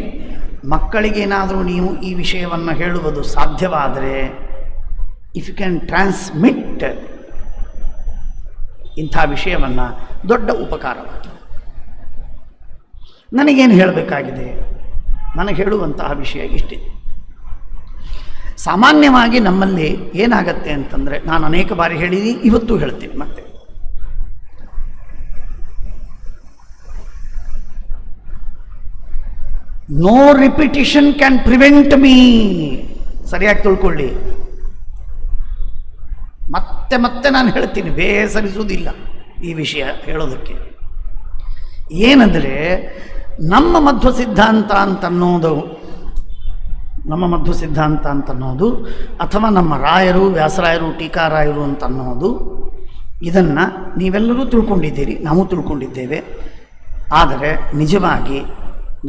ಮಕ್ಕಳಿಗೇನಾದರೂ ನೀವು ಈ ವಿಷಯವನ್ನು ಹೇಳುವುದು ಸಾಧ್ಯವಾದರೆ, ಇಫ್ ಯು ಕ್ಯಾನ್ ಟ್ರಾನ್ಸ್ಮಿಟ್ ಇಂಥ ವಿಷಯವನ್ನು, ದೊಡ್ಡ ಉಪಕಾರವಾಗಿದೆ. ನನಗೇನು ಹೇಳಬೇಕಾಗಿದೆ? ನನಗೆ ಹೇಳುವಂತಹ ವಿಷಯ ಇಷ್ಟೇ. ಸಾಮಾನ್ಯವಾಗಿ ನಮ್ಮಲ್ಲಿ ಏನಾಗತ್ತೆ ಅಂತಂದರೆ, ನಾನು ಅನೇಕ ಬಾರಿ ಹೇಳಿದ್ದೀನಿ, ಇವತ್ತು ಹೇಳ್ತೀನಿ ಮತ್ತೆ. No repetition can prevent me. ಸರಿಯಾಗಿ ತಿಳ್ಕೊಳ್ಳಿ. ಮತ್ತೆ ಮತ್ತೆ ನಾನು ಹೇಳ್ತೀನಿ, ಬೇಸರಿಸುವುದಿಲ್ಲ ಈ ವಿಷಯ ಹೇಳೋದಕ್ಕೆ. ಏನಂದರೆ, ನಮ್ಮ ಮಧ್ವ ಸಿದ್ಧಾಂತ ಅಂತನ್ನೋದು ಅಥವಾ ನಮ್ಮ ರಾಯರು, ವ್ಯಾಸರಾಯರು, ಟೀಕಾರಾಯರು ಅಂತನ್ನೋದು, ಇದನ್ನು ನೀವೆಲ್ಲರೂ ತಿಳ್ಕೊಂಡಿದ್ದೀರಿ, ನಾವು ತಿಳ್ಕೊಂಡಿದ್ದೇವೆ. ಆದರೆ ನಿಜವಾಗಿ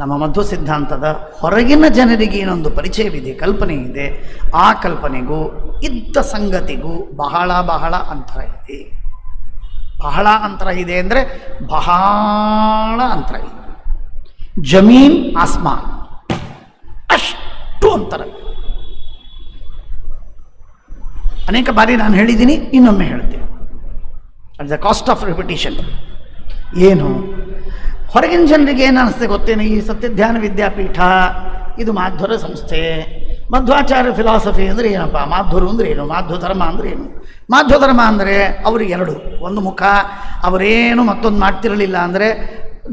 ನಮ್ಮ ಮಧ್ವ ಸಿದ್ಧಾಂತದ ಹೊರಗಿನ ಜನರಿಗೆ ಏನೊಂದು ಪರಿಚಯವಿದೆ, ಕಲ್ಪನೆ ಇದೆ, ಆ ಕಲ್ಪನೆಗೂ ಇದ್ದ ಸಂಗತಿಗೂ ಬಹಳ ಬಹಳ ಅಂತರ ಇದೆ. ಬಹಳ ಅಂತರ ಇದೆ ಅಂದರೆ ಬಹಳ ಅಂತರ ಇದೆ. ಜಮೀನ್ ಆಸ್ಮಾನ್ ಅಷ್ಟು ಅಂತರ. ಅನೇಕ ಬಾರಿ ನಾನು ಹೇಳಿದ್ದೀನಿ, ಇನ್ನೊಮ್ಮೆ ಹೇಳ್ತೀನಿ. At the cost of repetition. ಏನು ಹೊರಗಿನ ಜನರಿಗೆ ಏನು ಅನಿಸ್ತದೆ ಗೊತ್ತೇನು? ಈ ಸತ್ಯಧ್ಯಾನ ವಿದ್ಯಾಪೀಠ ಇದು ಮಾಧ್ವರ ಸಂಸ್ಥೆ, ಮಧ್ವಾಚಾರ್ಯ ಫಿಲಾಸಫಿ ಅಂದರೆ ಏನಪ್ಪ, ಮಾಧ್ವರು ಅಂದರೆ ಏನು, ಮಾಧ್ವ ಧರ್ಮ ಅಂದರೆ ಏನು? ಮಾಧ್ವ ಧರ್ಮ ಅಂದರೆ ಅವ್ರಿಗೆ ಎರಡು, ಒಂದು ಮುಖ, ಅವರೇನು ಮತ್ತೊಂದು ಮಾಡ್ತಿರಲಿಲ್ಲ ಅಂದರೆ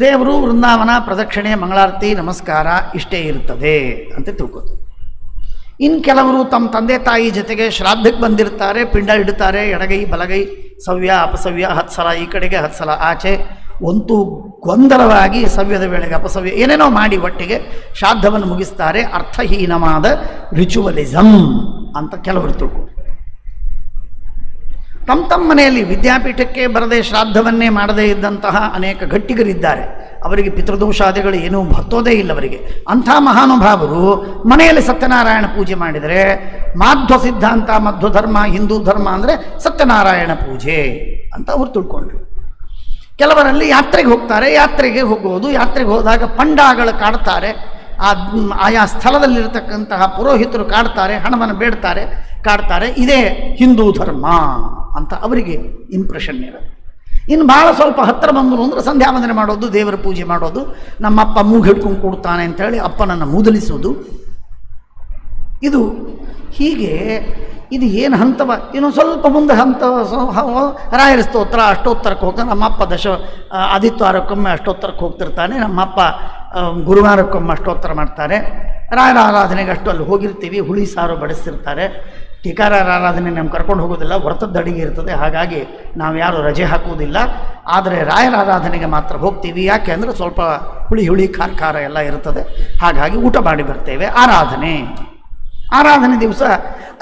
ದೇವರು, ವೃಂದಾವನ, ಪ್ರದಕ್ಷಿಣೆ, ಮಂಗಳಾರತಿ, ನಮಸ್ಕಾರ ಇಷ್ಟೇ ಇರ್ತದೆ ಅಂತ ತಿಳ್ಕೋದು. ಇನ್ನು ಕೆಲವರು ತಮ್ಮ ತಂದೆ ತಾಯಿ ಜೊತೆಗೆ ಶ್ರಾದ್ದಕ್ಕೆ ಬಂದಿರ್ತಾರೆ, ಪಿಂಡ ಇಡ್ತಾರೆ, ಎಡಗೈ ಬಲಗೈ ಸವ್ಯ ಅಪಸವ್ಯ 10 ಸಲ ಈ ಕಡೆಗೆ 10 ಸಲ ಆಚೆ, ಒಂದು ಗೊಂದಲವಾಗಿ ಸವ್ಯದ ವೇಳೆಗೆ ಅಪಸವ್ಯ ಏನೇನೋ ಮಾಡಿ ಒಟ್ಟಿಗೆ ಶ್ರಾದ್ದವನ್ನು ಮುಗಿಸ್ತಾರೆ. ಅರ್ಥಹೀನವಾದ ರಿಚುವಲಿಸಮ್ ಅಂತ ಕೆಲವರು ತಿಳ್ಕೊ. ತಮ್ಮ ಮನೆಯಲ್ಲಿ ವಿದ್ಯಾಪೀಠಕ್ಕೆ ಬರದೆ ಶ್ರಾದ್ದವನ್ನೇ ಮಾಡದೇ ಇದ್ದಂತಹ ಅನೇಕ ಗಟ್ಟಿಗರಿದ್ದಾರೆ. ಅವರಿಗೆ ಪಿತೃದೋಷಾದಿಗಳು ಏನೂ ಹತ್ತೋದೇ ಇಲ್ಲ ಅವರಿಗೆ. ಅಂಥ ಮಹಾನುಭಾವರು ಮನೆಯಲ್ಲಿ ಸತ್ಯನಾರಾಯಣ ಪೂಜೆ ಮಾಡಿದರೆ, ಮಾಧ್ವ ಸಿದ್ಧಾಂತ, ಮಧ್ವ ಧರ್ಮ, ಹಿಂದೂ ಧರ್ಮ ಅಂದರೆ ಸತ್ಯನಾರಾಯಣ ಪೂಜೆ ಅಂತ ಅವ್ರು ತಿಳ್ಕೊಂಡ್ರು. ಕೆಲವರಲ್ಲಿ ಯಾತ್ರೆಗೆ ಹೋಗ್ತಾರೆ, ಯಾತ್ರೆಗೆ ಹೋಗುವುದು, ಯಾತ್ರೆಗೆ ಹೋದಾಗ ಪಂಡಾಗಳು ಕಾಡ್ತಾರೆ, ಆಯಾ ಸ್ಥಳದಲ್ಲಿರತಕ್ಕಂತಹ ಪುರೋಹಿತರು ಕಾಡ್ತಾರೆ, ಹಣವನ್ನು ಬೇಡ್ತಾರೆ, ಕಾಡ್ತಾರೆ, ಇದೇ ಹಿಂದೂ ಧರ್ಮ ಅಂತ ಅವರಿಗೆ ಇಂಪ್ರೆಷನ್ ಇರುತ್ತೆ. ಇನ್ನು ಭಾಳ ಸ್ವಲ್ಪ ಹತ್ತಿರ ಬಂದರು ಅಂದರೆ ಸಂಧ್ಯಾ ವಂದನೆ ಮಾಡೋದು, ದೇವರ ಪೂಜೆ ಮಾಡೋದು, ನಮ್ಮಪ್ಪ ಮೂಗು ಹಿಡ್ಕೊಂಡು ಕೊಡ್ತಾನೆ ಅಂತೇಳಿ ಅಪ್ಪನನ್ನು ಮೂದಲಿಸೋದು. ಇದು ಹೀಗೆ ಇದು ಏನು ಹಂತವ. ಇನ್ನೊಂದು ಸ್ವಲ್ಪ ಮುಂದೆ ಹಂತ ರಾಯರ ಸ್ತೋತ್ರ ಅಷ್ಟೋತ್ತರಕ್ಕೆ ಹೋಗ್ತಾನೆ. ನಮ್ಮಪ್ಪ ಆದಿತ್ಯವಾರಕ್ಕೊಮ್ಮೆ ಅಷ್ಟೋತ್ತರಕ್ಕೆ ಹೋಗ್ತಿರ್ತಾನೆ, ನಮ್ಮಪ್ಪ ಗುರುವಾರಕ್ಕೊಮ್ಮೆ ಅಷ್ಟೋತ್ತರ ಮಾಡ್ತಾರೆ. ರಾಯರ ಆರಾಧನೆಗೆ ಅಷ್ಟು ಅಲ್ಲಿ ಹೋಗಿರ್ತೀವಿ, ಹುಳಿ ಸಾರು ಬಡಿಸ್ತಿರ್ತಾರೆ. ಟೀಕಾರರ ಆರಾಧನೆ ನಮ್ಗೆ ಕರ್ಕೊಂಡು ಹೋಗೋದಿಲ್ಲ, ವ್ರತದ ಅಡಿಗೆ ಇರ್ತದೆ, ಹಾಗಾಗಿ ನಾವು ಯಾರು ರಜೆ ಹಾಕುವುದಿಲ್ಲ. ಆದರೆ ರಾಯರ ಆರಾಧನೆಗೆ ಮಾತ್ರ ಹೋಗ್ತೀವಿ. ಯಾಕೆ ಅಂದರೆ ಸ್ವಲ್ಪ ಹುಳಿ ಖಾರ ಎಲ್ಲ ಇರ್ತದೆ, ಹಾಗಾಗಿ ಊಟ ಮಾಡಿ ಬರ್ತೇವೆ. ಆರಾಧನೆ ದಿವಸ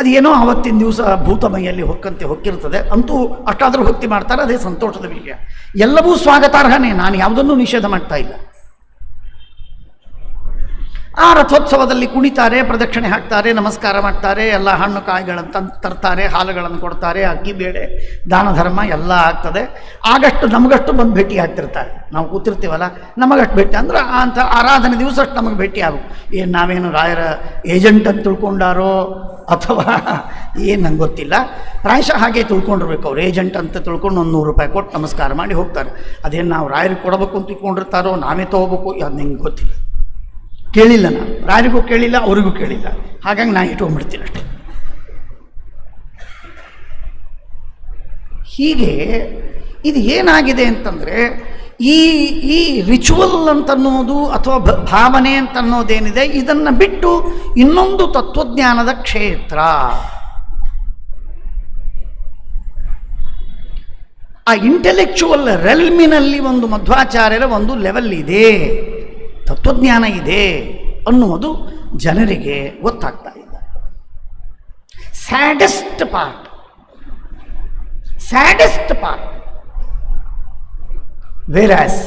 ಅದೇನೋ ಆವತ್ತಿನ ದಿವಸ ಭೂತಮೈಯಲ್ಲಿ ಹೊಕ್ಕಿರ್ತದೆ. ಅಂತೂ ಅಷ್ಟಾದರೂ ಭಕ್ತಿ ಮಾಡ್ತಾರೆ, ಅದೇ ಸಂತೋಷದ ವಿಷಯ. ಎಲ್ಲವೂ ಸ್ವಾಗತಾರ್ಹನೇ, ನಾನು ಯಾವುದನ್ನೂ ನಿಷೇಧ ಮಾಡ್ತಾ ಇಲ್ಲ. ಆ ರಥೋತ್ಸವದಲ್ಲಿ ಕುಣಿತಾರೆ, ಪ್ರದಕ್ಷಿಣೆ ಹಾಕ್ತಾರೆ, ನಮಸ್ಕಾರ ಮಾಡ್ತಾರೆ, ಎಲ್ಲ ಹಣ್ಣು ಕಾಯಿಗಳನ್ನು ತರ್ತಾರೆ, ಹಾಲುಗಳನ್ನು ಕೊಡ್ತಾರೆ, ಅಕ್ಕಿ ಬೇಳೆ ದಾನ ಧರ್ಮ ಎಲ್ಲ ಆಗ್ತದೆ. ಆಗಷ್ಟು ನಮಗಷ್ಟು ಬಂದು ಭೇಟಿ ಆಗ್ತಿರ್ತಾರೆ. ನಾವು ಕೂತಿರ್ತೀವಲ್ಲ, ನಮಗಷ್ಟು ಭೇಟಿ ಅಂದ್ರೆ ಅಂಥ ಆರಾಧನೆ ದಿವಸ ಅಷ್ಟು ನಮಗೆ ಭೇಟಿ ಆಗು. ಏನು ನಾವೇನು ರಾಯರ ಏಜೆಂಟ್ ಅಂತ ತಿಳ್ಕೊಂಡಾರೋ ಅಥವಾ ಏನು ನಂಗೆ ಗೊತ್ತಿಲ್ಲ. ಪ್ರಾಯಶಃ ಹಾಗೆ ತಿಳ್ಕೊಂಡಿರ್ಬೇಕು. ಅವ್ರು ಏಜೆಂಟ್ ಅಂತ ತಿಳ್ಕೊಂಡು ಒಂದು 100 ರೂಪಾಯಿ ಕೊಟ್ಟು ನಮಸ್ಕಾರ ಮಾಡಿ ಹೋಗ್ತಾರೆ. ಅದೇನು ನಾವು ರಾಯರಿಗೆ ಕೊಡಬೇಕು ಅಂತ ತಿಳ್ಕೊಂಡಿರ್ತಾರೋ, ನಾವೇ ತೊಗೋಬೇಕು, ಅದು ನಿಂಗೆ ಗೊತ್ತಿಲ್ಲ. ಕೇಳಿಲ್ಲ, ನಾನು ರಾಯರಿಗೂ ಕೇಳಿಲ್ಲ, ಅವರಿಗೂ ಕೇಳಿಲ್ಲ. ಹಾಗಾಗಿ ನಾನು ಇಟ್ಕೊಂಡ್ಬಿಡ್ತೀನಿ ಅಷ್ಟೇ. ಹೀಗೆ ಇದು ಏನಾಗಿದೆ ಅಂತಂದರೆ, ಈ ರಿಚುವಲ್ ಅಂತನ್ನೋದು ಅಥವಾ ಭಾವನೆ ಅಂತನ್ನೋದೇನಿದೆ, ಇದನ್ನು ಬಿಟ್ಟು ಇನ್ನೊಂದು ತತ್ವಜ್ಞಾನದ ಕ್ಷೇತ್ರ. ಆ ಇಂಟೆಲೆಕ್ಚುವಲ್ ರೆಲ್ಮಿನಲ್ಲಿ ಒಂದು ಮಧ್ವಾಚಾರ್ಯರ ಒಂದು ಲೆವೆಲ್ ಇದೆ, ತತ್ವಜ್ಞಾನ ಇದೆ ಅನ್ನುವುದು ಜನರಿಗೆ ಗೊತ್ತಾಗ್ತಾ ಇಲ್ಲ. ಸ್ಯಾಡೆಸ್ಟ್ ಪಾರ್ಟ್ ವೇರಾಸ್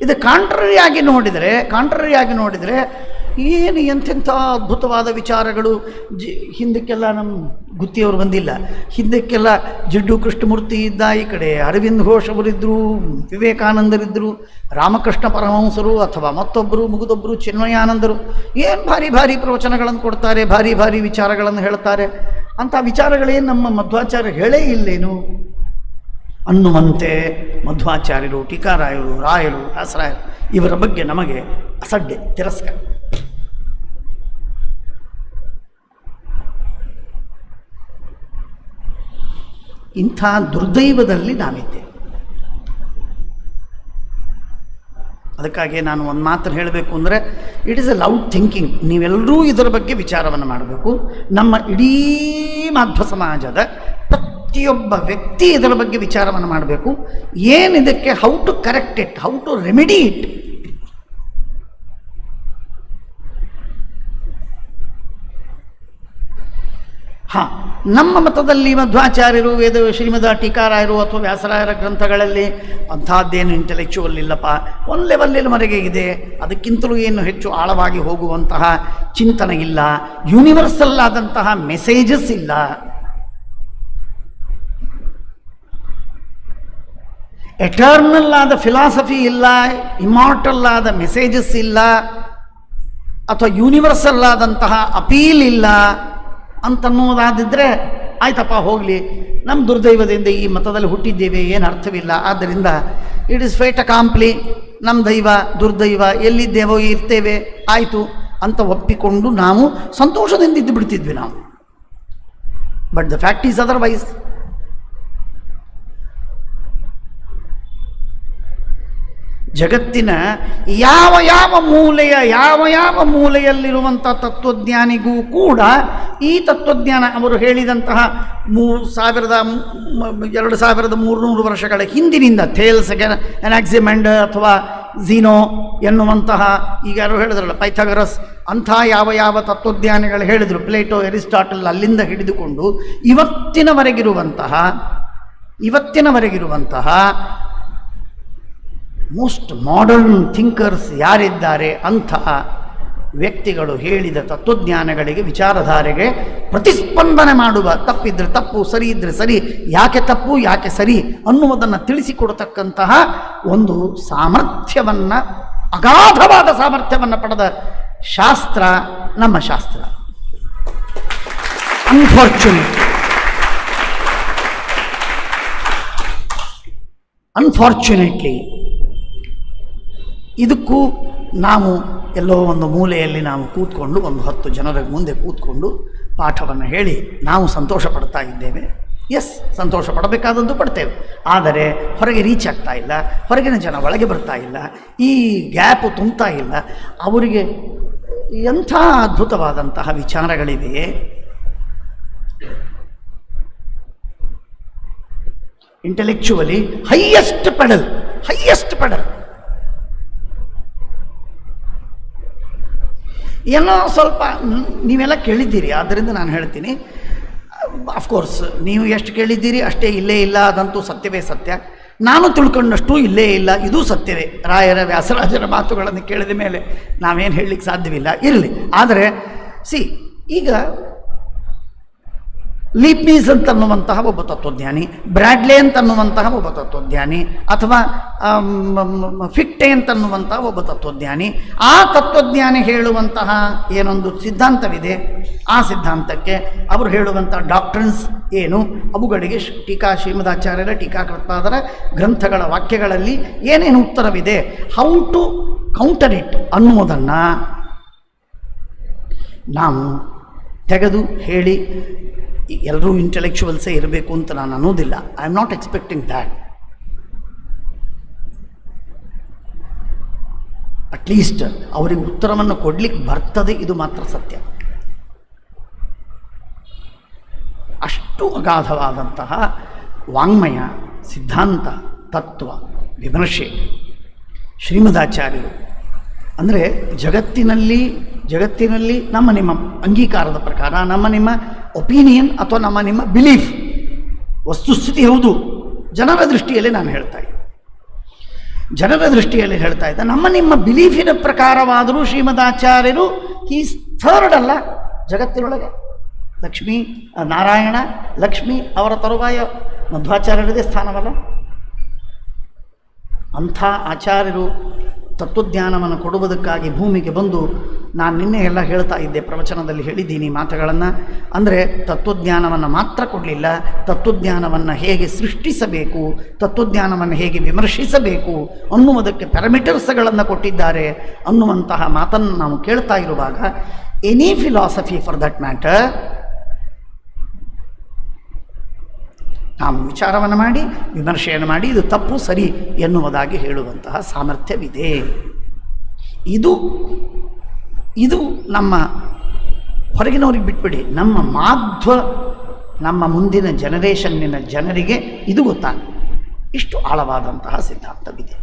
ಇದು ಕಾಂಟ್ರರಿ ಆಗಿ ನೋಡಿದರೆ ಏನು ಎಂತೆಂಥ ಅದ್ಭುತವಾದ ವಿಚಾರಗಳು. ಹಿಂದಕ್ಕೆಲ್ಲ ನಮ್ಮ ಗುತ್ತಿಯವರು ಬಂದಿಲ್ಲ, ಹಿಂದಕ್ಕೆಲ್ಲ ಜಿಡ್ಡು ಕೃಷ್ಣಮೂರ್ತಿ ಇದ್ದ, ಈ ಕಡೆ ಅರವಿಂದ್ ಘೋಷ್ ಅವರಿದ್ದರು, ವಿವೇಕಾನಂದರಿದ್ದರು, ರಾಮಕೃಷ್ಣ ಪರಮಹಂಸರು ಅಥವಾ ಮತ್ತೊಬ್ಬರು ಮುಗಿದೊಬ್ಬರು ಚಿನ್ಮಯಾನಂದರು. ಏನು ಭಾರಿ ಪ್ರವಚನಗಳನ್ನು ಕೊಡ್ತಾರೆ, ಭಾರಿ ವಿಚಾರಗಳನ್ನು ಹೇಳ್ತಾರೆ. ಅಂಥ ವಿಚಾರಗಳೇನು ನಮ್ಮ ಮಧ್ವಾಚಾರ್ಯ ಹೇಳೇ ಇಲ್ಲೇನು ಅನ್ನುವಂತೆ ಮಧ್ವಾಚಾರ್ಯರು, ಟೀಕಾರಾಯರು, ರಾಯರು, ವ್ಯಾಸರಾಯರು ಇವರ ಬಗ್ಗೆ ನಮಗೆ ಅಸಡ್ಡೆ, ತಿರಸ್ಕಾರ. ಇಂಥ ದುರ್ದೈವದಲ್ಲಿ ನಾವಿದ್ದೇವೆ. ಅದಕ್ಕಾಗಿ ನಾನು ಒಂದು ಮಾತನ್ನು ಹೇಳಬೇಕು ಅಂದರೆ, it is A loud thinking. ನೀವೆಲ್ಲರೂ ಇದರ ಬಗ್ಗೆ ವಿಚಾರವನ್ನು ಮಾಡಬೇಕು. ನಮ್ಮ ಇಡೀ ಮಾಧ್ವ ಸಮಾಜದ ಪ್ರತಿಯೊಬ್ಬ ವ್ಯಕ್ತಿ ಇದರ ಬಗ್ಗೆ ವಿಚಾರವನ್ನು ಮಾಡಬೇಕು. ಏನಿದಕ್ಕೆ how to correct it, how to remedy it. ನಮ್ಮ ಮತದಲ್ಲಿ ಮಧ್ವಾಚಾರ್ಯರು, ಶ್ರೀಮದ ಟೀಕಾರಾಯರು ಅಥವಾ ವ್ಯಾಸರಾಯರ ಗ್ರಂಥಗಳಲ್ಲಿ ಅಂಥದ್ದೇನು ಇಂಟೆಲೆಕ್ಚುವಲ್ ಇಲ್ಲಪ್ಪ, ಒಂದು ಲೆವೆಲ್ಲಿನವರೆಗೆ ಇದೆ. ಅದಕ್ಕಿಂತಲೂ ಏನು ಹೆಚ್ಚು ಆಳವಾಗಿ ಹೋಗುವಂತಹ ಚಿಂತನೆ ಇಲ್ಲ, ಯೂನಿವರ್ಸಲ್ ಆದಂತಹ ಮೆಸೇಜಸ್ ಇಲ್ಲ. ಎಟರ್ನಲ್ ಆದ ಫಿಲಾಸಫಿ ಇಲ್ಲ, ಇಮಾರ್ಟಲ್ ಆದ ಮೆಸೇಜಸ್ ಇಲ್ಲ, ಅಥವಾ ಯೂನಿವರ್ಸಲ್ ಆದಂತಹ ಅಪೀಲ್ ಇಲ್ಲ ಅಂತನ್ನೋದಾದಿದ್ದರೆ ಆಯ್ತಪ್ಪ ಹೋಗಲಿ, ನಮ್ಮ ದುರ್ದೈವದಿಂದ ಈ ಮತದಲ್ಲಿ ಹುಟ್ಟಿದ್ದೇವೆ, ಏನು ಅರ್ಥವಿಲ್ಲ, ಆದ್ದರಿಂದ ಇಟ್ ಇಸ್ ಫೇಟ್ ಅಕಾಂಪ್ಲಿ, ನಮ್ಮ ದೈವ ದುರ್ದೈವ ಎಲ್ಲಿದ್ದೇವೋ ಇರ್ತೇವೆ ಆಯಿತು ಅಂತ ಒಪ್ಪಿಕೊಂಡು ನಾವು ಸಂತೋಷದಿಂದ ಇದ್ದು ಬಿಡ್ತಿದ್ವಿ ನಾವು. But the fact is otherwise. ಜಗತ್ತಿನ ಯಾವ ಮೂಲೆಯಲ್ಲಿರುವಂಥ ತತ್ವಜ್ಞಾನಿಗೂ ಕೂಡ ಈ ತತ್ವಜ್ಞಾನ ಅವರು ಹೇಳಿದಂತಹ 2300 ವರ್ಷಗಳ ಹಿಂದಿನಿಂದ ಥೇಲ್ಸ್ ಎನಾಕ್ಸಿಮೆಂಡ್ ಅಥವಾ ಝೀನೋ ಎನ್ನುವಂತಹ, ಈಗ ಯಾರು ಹೇಳಿದ್ರಲ್ಲ ಪೈಥಾಗರಸ್, ಅಂಥ ಯಾವ ತತ್ವಜ್ಞಾನಿಗಳು ಹೇಳಿದರು, ಪ್ಲೇಟೋ, ಅರಿಸ್ಟಾಟಲ್, ಅಲ್ಲಿಂದ ಹಿಡಿದುಕೊಂಡು ಇವತ್ತಿನವರೆಗಿರುವಂತಹ ಮೋಸ್ಟ್ ಮಾಡರ್ನ್ ಥಿಂಕರ್ಸ್ ಯಾರಿದ್ದಾರೆ ಅಂತಹ ವ್ಯಕ್ತಿಗಳು ಹೇಳಿದ ತತ್ವಜ್ಞಾನಗಳಿಗೆ, ವಿಚಾರಧಾರೆಗೆ ಪ್ರತಿಸ್ಪಂದನೆ ಮಾಡುವ, ತಪ್ಪಿದ್ರೆ ತಪ್ಪು, ಸರಿ ಇದ್ದರೆ ಸರಿ, ಯಾಕೆ ತಪ್ಪು ಯಾಕೆ ಸರಿ ಅನ್ನುವುದನ್ನು ತಿಳಿಸಿಕೊಡತಕ್ಕಂತಹ ಒಂದು ಸಾಮರ್ಥ್ಯವನ್ನು, ಅಗಾಧವಾದ ಸಾಮರ್ಥ್ಯವನ್ನು ಪಡೆದ ಶಾಸ್ತ್ರ ನಮ್ಮ ಶಾಸ್ತ್ರ. ಅನ್ಫಾರ್ಚುನೇಟ್ ಅನ್ಫಾರ್ಚುನೇಟ್ಲಿ ಇದಕ್ಕೂ ನಾವು ಎಲ್ಲೋ ಒಂದು ಮೂಲೆಯಲ್ಲಿ ನಾವು ಕೂತ್ಕೊಂಡು ಒಂದು 10 ಜನರ ಮುಂದೆ ಕೂತ್ಕೊಂಡು ಪಾಠವನ್ನು ಹೇಳಿ ನಾವು ಸಂತೋಷ ಪಡ್ತಾ ಇದ್ದೇವೆ. ಎಸ್, ಸಂತೋಷ ಪಡಬೇಕಾದದ್ದು ಪಡ್ತೇವೆ, ಆದರೆ ಹೊರಗೆ ರೀಚ್ ಆಗ್ತಾ ಇಲ್ಲ, ಹೊರಗಿನ ಜನ ಒಳಗೆ ಬರ್ತಾ ಇಲ್ಲ, ಈ ಗ್ಯಾಪು ತುಂಬ್ತಾ ಇಲ್ಲ. ಅವರಿಗೆ ಎಂಥ ಅದ್ಭುತವಾದಂತಹ ವಿಚಾರಗಳಿವೆಯೇ. ಇಂಟೆಲೆಕ್ಚುವಲಿ ಹೈಯೆಸ್ಟ್ ಪೆಡಲ್ ಏನೋ ಸ್ವಲ್ಪ ನೀವೆಲ್ಲ ಕೇಳಿದ್ದೀರಿ, ಆದ್ದರಿಂದ ನಾನು ಹೇಳ್ತೀನಿ. ಅಫ್ಕೋರ್ಸ್ ನೀವು ಎಷ್ಟು ಕೇಳಿದ್ದೀರಿ ಅಷ್ಟೇ ಇಲ್ಲೇ ಇಲ್ಲ, ಅದಂತೂ ಸತ್ಯವೇ ಸತ್ಯ. ನಾನು ತಿಳ್ಕೊಂಡಷ್ಟು ಇಲ್ಲೇ ಇಲ್ಲ, ಇದೂ ಸತ್ಯವೇ. ರಾಯರ ವ್ಯಾಸರಾಜರ ಮಾತುಗಳನ್ನು ಕೇಳಿದ ಮೇಲೆ ನಾವೇನು ಹೇಳಲಿಕ್ಕೆ ಸಾಧ್ಯವಿಲ್ಲ, ಇರಲಿ. ಆದರೆ ಈಗ ಲೀಪ್ನೀಸ್ ಅಂತನ್ನುವಂತಹ ಒಬ್ಬ ತತ್ವಜ್ಞಾನಿ, ಬ್ರ್ಯಾಡ್ಲೆ ಅಂತನ್ನುವಂತಹ ಒಬ್ಬ ತತ್ವಜ್ಞಾನಿ, ಅಥವಾ ಫಿಕ್ಟೆ ಅಂತನ್ನುವಂತಹ ಒಬ್ಬ ತತ್ವಜ್ಞಾನಿ, ಆ ತತ್ವಜ್ಞಾನಿ ಹೇಳುವಂತಹ ಏನೊಂದು ಸಿದ್ಧಾಂತವಿದೆ, ಆ ಸಿದ್ಧಾಂತಕ್ಕೆ ಅವರು ಹೇಳುವಂಥ ಡಾಕ್ಟ್ರಿನ್ಸ್ ಏನು, ಅವುಗಳಿಗೆ ಶ್ರೀಮದಾಚಾರ್ಯರ ಟೀಕಾಕೃತ್ಪಾದರ ಗ್ರಂಥಗಳ ವಾಕ್ಯಗಳಲ್ಲಿ ಏನೇನು ಉತ್ತರವಿದೆ, ಹೌ ಟು ಕೌಂಟರ್ ಇಟ್ ಅನ್ನುವುದನ್ನು ನಾವು ತೆಗೆದು ಹೇಳಿ. ಎಲ್ಲರೂ ಇಂಟೆಲೆಕ್ಚುವಲ್ಸೇ ಇರಬೇಕು ಅಂತ ನಾನು ಅನ್ನೋದಿಲ್ಲ. I am not expecting that. At least ಅವರಿಗೆ ಉತ್ತರವನ್ನು ಕೊಡಲಿಕ್ಕೆ ಬರ್ತದೆ, ಇದು ಮಾತ್ರ ಸತ್ಯ. ಅಷ್ಟು ಅಗಾಧವಾದಂತಹ ವಾಂಗ್ಮಯ, ಸಿದ್ಧಾಂತ, ತತ್ವ, ವಿಮರ್ಶೆ ಶ್ರೀಮದಾಚಾರ್ಯರು. ಅಂದರೆ ಜಗತ್ತಿನಲ್ಲಿ ನಮ್ಮ ನಿಮ್ಮ ಅಂಗೀಕಾರದ ಪ್ರಕಾರ, ನಮ್ಮ ನಿಮ್ಮ ಒಪಿನಿಯನ್ ಅಥವಾ ನಮ್ಮ ನಿಮ್ಮ ಬಿಲೀಫ್ ವಸ್ತುಸ್ಥಿತಿ ಹೌದು. ಜನರ ದೃಷ್ಟಿಯಲ್ಲಿ ನಾನು ಹೇಳ್ತಾ ಇದ್ದೆ, ನಮ್ಮ ನಿಮ್ಮ ಬಿಲೀಫಿನ ಪ್ರಕಾರವಾದರೂ ಶ್ರೀಮದಾಚಾರ್ಯರು ಈಸ್ ಥರ್ಡ್ ಅಲ್ಲ ಜಗತ್ತಿನೊಳಗೆ. ನಾರಾಯಣ ಲಕ್ಷ್ಮಿ ಅವರ ತರುವಾಯ ಮಧ್ವಾಚಾರ್ಯರದೇ ಸ್ಥಾನವಲ್ಲ. ಅಂಥ ಆಚಾರ್ಯರು ತತ್ವಜ್ಞಾನವನ್ನು ಕೊಡುವುದಕ್ಕಾಗಿ ಭೂಮಿಗೆ ಬಂದು, ನಾನು ನಿನ್ನೆ ಎಲ್ಲ ಹೇಳ್ತಾ ಇದ್ದೆ, ಪ್ರವಚನದಲ್ಲಿ ಹೇಳಿದ್ದೀನಿ ಮಾತುಗಳನ್ನು. ಅಂದರೆ ತತ್ವಜ್ಞಾನವನ್ನು ಮಾತ್ರ ಕೊಡಲಿಲ್ಲ, ತತ್ವಜ್ಞಾನವನ್ನು ಹೇಗೆ ಸೃಷ್ಟಿಸಬೇಕು, ತತ್ವಜ್ಞಾನವನ್ನು ಹೇಗೆ ವಿಮರ್ಶಿಸಬೇಕು ಅನ್ನುವುದಕ್ಕೆ ಪ್ಯಾರಾಮೀಟರ್ಸ್ಗಳನ್ನು ಕೊಟ್ಟಿದ್ದಾರೆ ಅನ್ನುವಂತಹ ಮಾತನ್ನು ನಾವು ಕೇಳ್ತಾ ಇರುವಾಗ, any philosophy for that matter ನಾವು ವಿಚಾರವನ್ನು ಮಾಡಿ, ವಿಮರ್ಶೆಯನ್ನು ಮಾಡಿ, ಇದು ತಪ್ಪು ಸರಿ ಎನ್ನುವುದಾಗಿ ಹೇಳುವಂತಹ ಸಾಮರ್ಥ್ಯವಿದೆ. ಇದು ನಮ್ಮ ಹೊರಗಿನವ್ರಿಗೆ ಬಿಟ್ಬಿಡಿ, ನಮ್ಮ ಮುಂದಿನ ಜನರೇಷನ್ನಿನ ಜನರಿಗೆ ಇದು ಗೊತ್ತಾಗ ಇಷ್ಟು ಆಳವಾದಂತಹ ಸಿದ್ಧಾಂತವಿದೆ.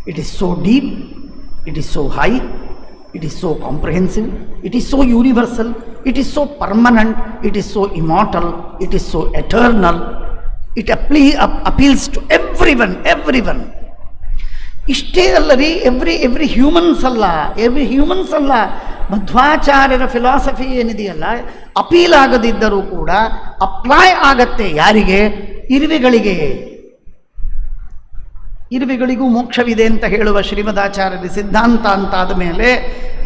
It is so deep, it is so high, it is so comprehensive, it is so universal, it is so permanent, it is so immortal, it is so eternal, it appeals to everyone. ಇಷ್ಟೇ ಅಲ್ಲರಿ, every humans ಅಲ್ಲ. ಮಧ್ವಾಚಾರ್ಯರ philosophy ಏನಿದೆಯಲ್ಲ, appeal ಆಗದಿದ್ದರೂ ಕೂಡ apply ಆಗತ್ತೆ. ಯಾರಿಗೆ? ಇರುವೆಗಳಿಗೂ ಮೋಕ್ಷವಿದೆ ಅಂತ ಹೇಳುವ ಶ್ರೀಮದಾಚಾರ್ಯರ ಸಿದ್ಧಾಂತ ಅಂತಾದ ಮೇಲೆ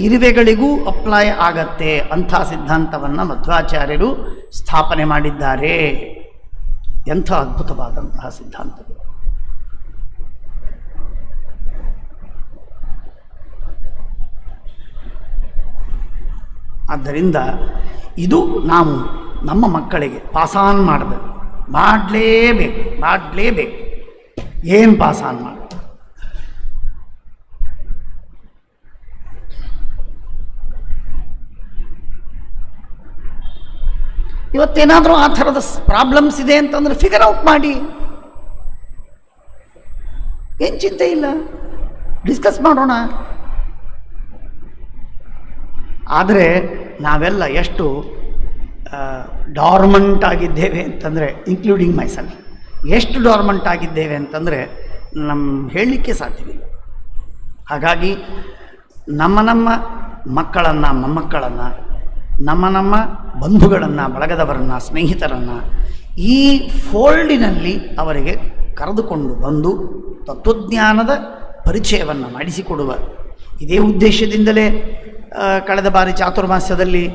ಇರುವೆಗಳಿಗೂ ಅಪ್ಲೈ ಆಗತ್ತೆ. ಅಂಥ ಸಿದ್ಧಾಂತವನ್ನು ಮಧ್ವಾಚಾರ್ಯರು ಸ್ಥಾಪನೆ ಮಾಡಿದ್ದಾರೆ. ಎಂಥ ಅದ್ಭುತವಾದಂತಹ ಸಿದ್ಧಾಂತಗಳು. ಆದ್ದರಿಂದ ಇದು ನಾವು ನಮ್ಮ ಮಕ್ಕಳಿಗೆ ಪಾಸಾನ್ ಮಾಡಲೇಬೇಕು. ಏನು ಪಾಸಾನ್ ಮಾಡಿ? ಇವತ್ತೇನಾದರೂ ಆ ಥರದ ಪ್ರಾಬ್ಲಮ್ಸ್ ಇದೆ ಅಂತಂದ್ರೆ ಫಿಗರ್ ಔಟ್ ಮಾಡಿ, ಏನು ಚಿಂತೆ ಇಲ್ಲ, ಡಿಸ್ಕಸ್ ಮಾಡೋಣ. ಆದರೆ ನಾವೆಲ್ಲ ಎಷ್ಟು ಡಾರ್ಮೆಂಟ್ ಆಗಿದ್ದೇವೆ ಅಂತಂದರೆ, ಇನ್ಕ್ಲೂಡಿಂಗ್ ಮೈಸೆಲ್ಫ್, ಎಷ್ಟು ಡಾರ್ಮೆಂಟ್ ಆಗಿದ್ದೇವೆ ಅಂತಂದರೆ ಹೇಳಲಿಕ್ಕೆ ಸಾಧ್ಯವಿಲ್ಲ. ಹಾಗಾಗಿ ನಮ್ಮ ಮಕ್ಕಳನ್ನು, ಮೊಮ್ಮಕ್ಕಳನ್ನು, ನಮ್ಮ ಬಂಧುಗಳನ್ನು, ಬಳಗದವರನ್ನು, ಸ್ನೇಹಿತರನ್ನು ಈ ಫೋಲ್ಡಿನಲ್ಲಿ ಅವರಿಗೆ ಕರೆದುಕೊಂಡು ಬಂದು ತತ್ವಜ್ಞಾನದ ಪರಿಚಯವನ್ನು ಮಾಡಿಸಿಕೊಡುವ ಇದೇ ಉದ್ದೇಶದಿಂದಲೇ ಕಳೆದ ಬಾರಿ ಚಾತುರ್ಮಾಸ್ಯದಲ್ಲಿ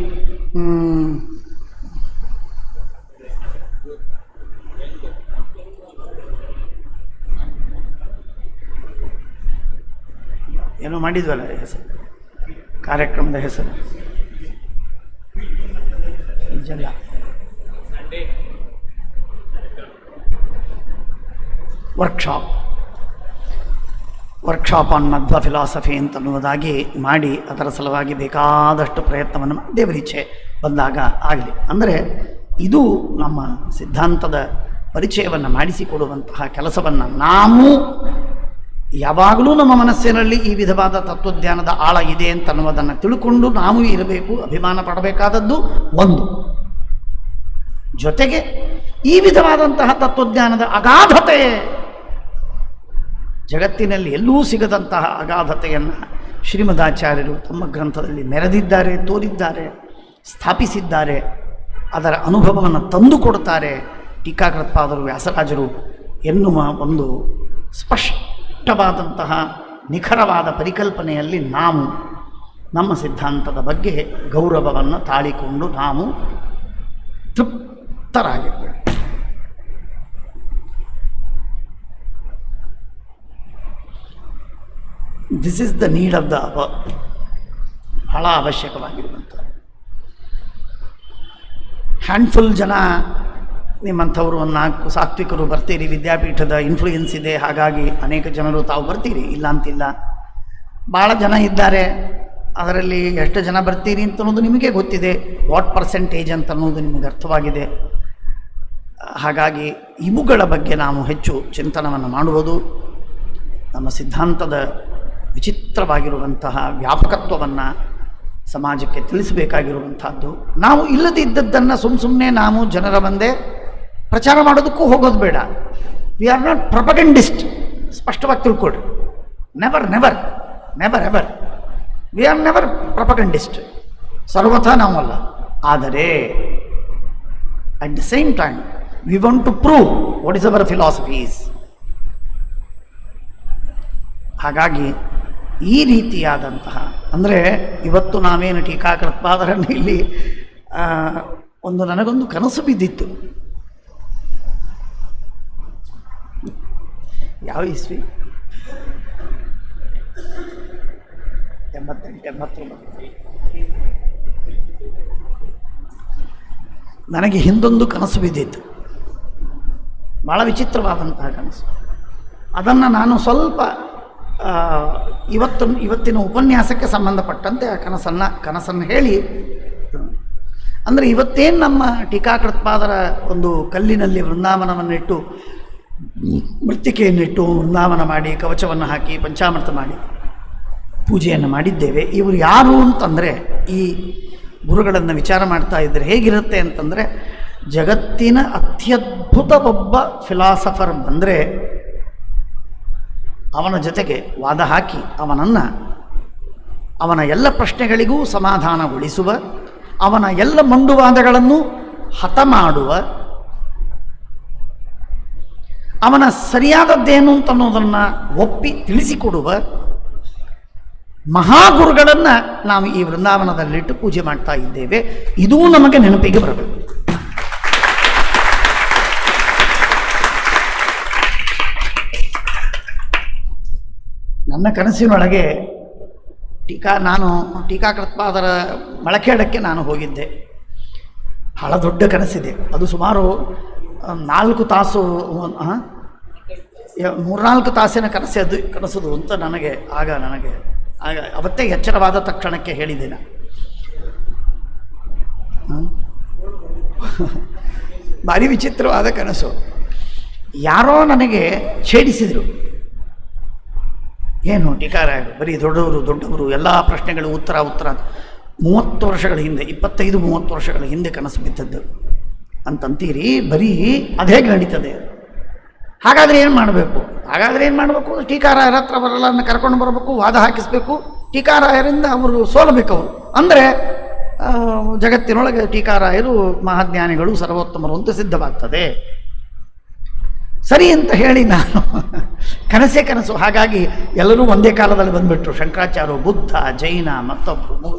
ಏನೋ ಮಾಡಿದ್ವಲ್ಲ ಹೆಸರು, ಕಾರ್ಯಕ್ರಮದ ಹೆಸರು ನಿಜಲ್ಲ, ವರ್ಕ್ಶಾಪ್ ಆನ್ ಮಧ್ವ ಫಿಲಾಸಫಿ ಅಂತನ್ನುವುದಾಗಿ ಮಾಡಿ ಅದರ ಸಲುವಾಗಿ ಬೇಕಾದಷ್ಟು ಪ್ರಯತ್ನವನ್ನು ದೇವರಿಚ್ಛೆ ಬಂದಾಗ ಆಗಲಿ. ಅಂದರೆ ಇದು ನಮ್ಮ ಸಿದ್ಧಾಂತದ ಪರಿಚಯವನ್ನು ಮಾಡಿಸಿಕೊಡುವಂತಹ ಕೆಲಸವನ್ನು ನಾವು ಯಾವಾಗಲೂ ನಮ್ಮ ಮನಸ್ಸಿನಲ್ಲಿ ಈ ವಿಧವಾದ ತತ್ವಜ್ಞಾನದ ಆಳ ಇದೆ ಅಂತನ್ನುವುದನ್ನು ತಿಳ್ಕೊಂಡು ನಾವು ಇರಬೇಕು, ಅಭಿಮಾನ ಪಡಬೇಕಾದದ್ದು ಒಂದು. ಜೊತೆಗೆ ಈ ವಿಧವಾದಂತಹ ತತ್ವಜ್ಞಾನದ ಅಗಾಧತೆ, ಜಗತ್ತಿನಲ್ಲಿ ಎಲ್ಲೂ ಸಿಗದಂತಹ ಅಗಾಧತೆಯನ್ನು ಶ್ರೀಮದಾಚಾರ್ಯರು ತಮ್ಮ ಗ್ರಂಥದಲ್ಲಿ ಮೆರೆದಿದ್ದಾರೆ, ತೋರಿದ್ದಾರೆ, ಸ್ಥಾಪಿಸಿದ್ದಾರೆ. ಅದರ ಅನುಭವವನ್ನು ತಂದುಕೊಡ್ತಾರೆ ಟೀಕಾಕೃತ್ಪಾದರು, ವ್ಯಾಸರಾಜರು ಎನ್ನುವ ಒಂದು ಸ್ಪಷ್ಟವಾದಂತಹ ನಿಖರವಾದ ಪರಿಕಲ್ಪನೆಯಲ್ಲಿ ನಾವು ನಮ್ಮ ಸಿದ್ಧಾಂತದ ಬಗ್ಗೆ ಗೌರವವನ್ನು ತಾಳಿಕೊಂಡು ನಾವು ತೃಪ್ತರಾಗಿರಬೇಕು. This is the need of the hour. ಬಹಳ ಅವಶ್ಯಕವಾಗಿರುವಂಥ ಹ್ಯಾಂಡ್ಫುಲ್ ಜನ ನಿಮ್ಮಂಥವರು, ಒಂದು 4 ಸಾತ್ವಿಕರು ಬರ್ತೀರಿ, ವಿದ್ಯಾಪೀಠದ ಇನ್ಫ್ಲೂಯೆನ್ಸ್ ಇದೆ, ಹಾಗಾಗಿ ಅನೇಕ ಜನರು ತಾವು ಬರ್ತೀರಿ, ಇಲ್ಲ ಅಂತಿಲ್ಲ. ಭಾಳ ಜನ ಇದ್ದಾರೆ, ಅದರಲ್ಲಿ ಎಷ್ಟು ಜನ ಬರ್ತೀರಿ ಅಂತ ಅನ್ನೋದು ನಿಮಗೆ ಗೊತ್ತಿದೆ, ವಾಟ್ ಪರ್ಸೆಂಟೇಜ್ ಅಂತ ಅನ್ನೋದು ನಿಮಗೆ ಅರ್ಥವಾಗಿದೆ. ಹಾಗಾಗಿ ಇವುಗಳ ಬಗ್ಗೆ ನಾವು ಹೆಚ್ಚು ಚಿಂತನವನ್ನು ಮಾಡುವುದು, ನಮ್ಮ ಸಿದ್ಧಾಂತದ ವಿಚಿತ್ರವಾಗಿರುವಂತಹ ವ್ಯಾಪಕತ್ವವನ್ನು ಸಮಾಜಕ್ಕೆ ತಿಳಿಸಬೇಕಾಗಿರುವಂಥದ್ದು. ನಾವು ಇಲ್ಲದಿದ್ದದ್ದನ್ನು ಸುಮ್ಮನೆ ನಾವು ಜನರ ಮುಂದೆ ಪ್ರಚಾರ ಮಾಡೋದಕ್ಕೂ ಹೋಗೋದು ಬೇಡ. ವಿ ಆರ್ ನಾಟ್ ಪ್ರೊಪಗಂಡಿಸ್ಟ್, ಸ್ಪಷ್ಟವಾಗಿ ತಿಳ್ಕೊಳ್ರಿ. Never never never ever we are never propagandist, ಸರ್ವಥಾ ನಾವಲ್ಲ. ಆದರೆ at the same time we want to prove what is our philosophies. ಹಾಗಾಗಿ ಈ ರೀತಿಯಾದಂತಹ, ಅಂದರೆ ಇವತ್ತು ನಾವೇನು ಟೀಕಾಕೃತ್ಪಾದರನ್ನು ಇಲ್ಲಿ ನನಗೊಂದು ಕನಸು ಬಿದ್ದಿತ್ತು. ಯಾವ ಇಸ್ವಿ? 88-89. ನನಗೆ ಹಿಂದೊಂದು ಕನಸು ಬಿದ್ದಿತ್ತು, ಭಾಳ ವಿಚಿತ್ರವಾದಂತಹ ಕನಸು. ಅದನ್ನು ನಾನು ಸ್ವಲ್ಪ ಇವತ್ತಿನ ಉಪನ್ಯಾಸಕ್ಕೆ ಸಂಬಂಧಪಟ್ಟಂತೆ ಆ ಕನಸನ್ನು ಹೇಳಿ, ಅಂದರೆ ಇವತ್ತೇನು ನಮ್ಮ ಟೀಕಾಕೃತ್ಪಾದರ ಒಂದು ಕಲ್ಲಿನಲ್ಲಿ ವೃಂದಾವನವನ್ನಿಟ್ಟು, ಮೃತ್ತಿಕೆಯನ್ನಿಟ್ಟು ವೃಂದಾವನ ಮಾಡಿ, ಕವಚವನ್ನು ಹಾಕಿ, ಪಂಚಾಮೃತ ಮಾಡಿ ಪೂಜೆಯನ್ನು ಮಾಡಿದ್ದೇವೆ. ಇವರು ಯಾರು ಅಂತಂದರೆ, ಈ ಗುರುಗಳನ್ನು ವಿಚಾರ ಮಾಡ್ತಾ ಇದ್ದರೆ ಹೇಗಿರುತ್ತೆ ಅಂತಂದರೆ, ಜಗತ್ತಿನ ಅತ್ಯದ್ಭುತ ಒಬ್ಬ ಫಿಲಾಸಫರ್ ಬಂದರೆ ಅವನ ಜೊತೆಗೆ ವಾದ ಹಾಕಿ ಅವನ ಎಲ್ಲ ಪ್ರಶ್ನೆಗಳಿಗೂ ಸಮಾಧಾನಗೊಳಿಸುವ, ಅವನ ಎಲ್ಲ ಮಂಡುವಾದಗಳನ್ನು ಹತ ಮಾಡುವ, ಅವನ ಸರಿಯಾದದ್ದೇನು ಅಂತನ್ನೋದನ್ನು ಒಪ್ಪಿ ತಿಳಿಸಿಕೊಡುವ ಮಹಾಗುರುಗಳನ್ನು ನಾವು ಈ ವೃಂದಾವನದಲ್ಲಿಟ್ಟು ಪೂಜೆ ಮಾಡ್ತಾ ಇದ್ದೇವೆ. ಇದೂ ನಮಗೆ ನೆನಪಿಗೆ ಬರಬೇಕು. ನನ್ನ ಕನಸಿನೊಳಗೆ ನಾನು ಟೀಕಾಕೃತ್ಪಾದರ ಮಳಕೇಡಕ್ಕೆ ನಾನು ಹೋಗಿದ್ದೆ. ಬಹಳ ದೊಡ್ಡ ಕನಸಿದೆ ಅದು. ಸುಮಾರು 4 ತಾಸು 3-4 ತಾಸಿನ ಕನಸದು ಅಂತ ನನಗೆ ಅವತ್ತೇ ಎಚ್ಚರವಾದ ತಕ್ಷಣಕ್ಕೆ ಹೇಳಿದೆ ನಾನು. ಭಾರಿ ವಿಚಿತ್ರವಾದ ಕನಸು. ಯಾರೋ ನನಗೆ ಛೇಡಿಸಿದರು. ಏನು ಟೀಕಾರಾಯರು ಬರೀ ದೊಡ್ಡವರು ಎಲ್ಲ ಪ್ರಶ್ನೆಗಳು ಉತ್ತರ 30 ವರ್ಷಗಳ ಹಿಂದೆ, 25-30 ವರ್ಷಗಳ ಹಿಂದೆ ಕನಸು ಬಿದ್ದದ್ದು ಅಂತಂತೀರಿ. ಬರೀ ಅದು ಹೇಗೆ ನಡೀತದೆ? ಹಾಗಾದರೆ ಏನು ಮಾಡಬೇಕು? ಟೀಕಾರಾಯರ ಹತ್ರ ಅವರೆಲ್ಲ ಕರ್ಕೊಂಡು ಬರಬೇಕು, ವಾದ ಹಾಕಿಸ್ಬೇಕು, ಟೀಕಾರಾಯರಿಂದ ಅವರು ಸೋಲಬೇಕು. ಅವರು ಅಂದರೆ ಜಗತ್ತಿನೊಳಗೆ ಟೀಕಾರಾಯರು ಮಹಾಜ್ಞಾನಿಗಳು, ಸರ್ವೋತ್ತಮರು ಅಂತ ಸಿದ್ಧವಾಗ್ತದೆ. ಸರಿ ಅಂತ ಹೇಳಿ ನಾನು ಕನಸು. ಹಾಗಾಗಿ ಎಲ್ಲರೂ ಒಂದೇ ಕಾಲದಲ್ಲಿ ಬಂದುಬಿಟ್ರು. ಶಂಕರಾಚಾರ್ಯರು, ಬುದ್ಧ, ಜೈನ, ಮತ್ತೊಬ್ಬರು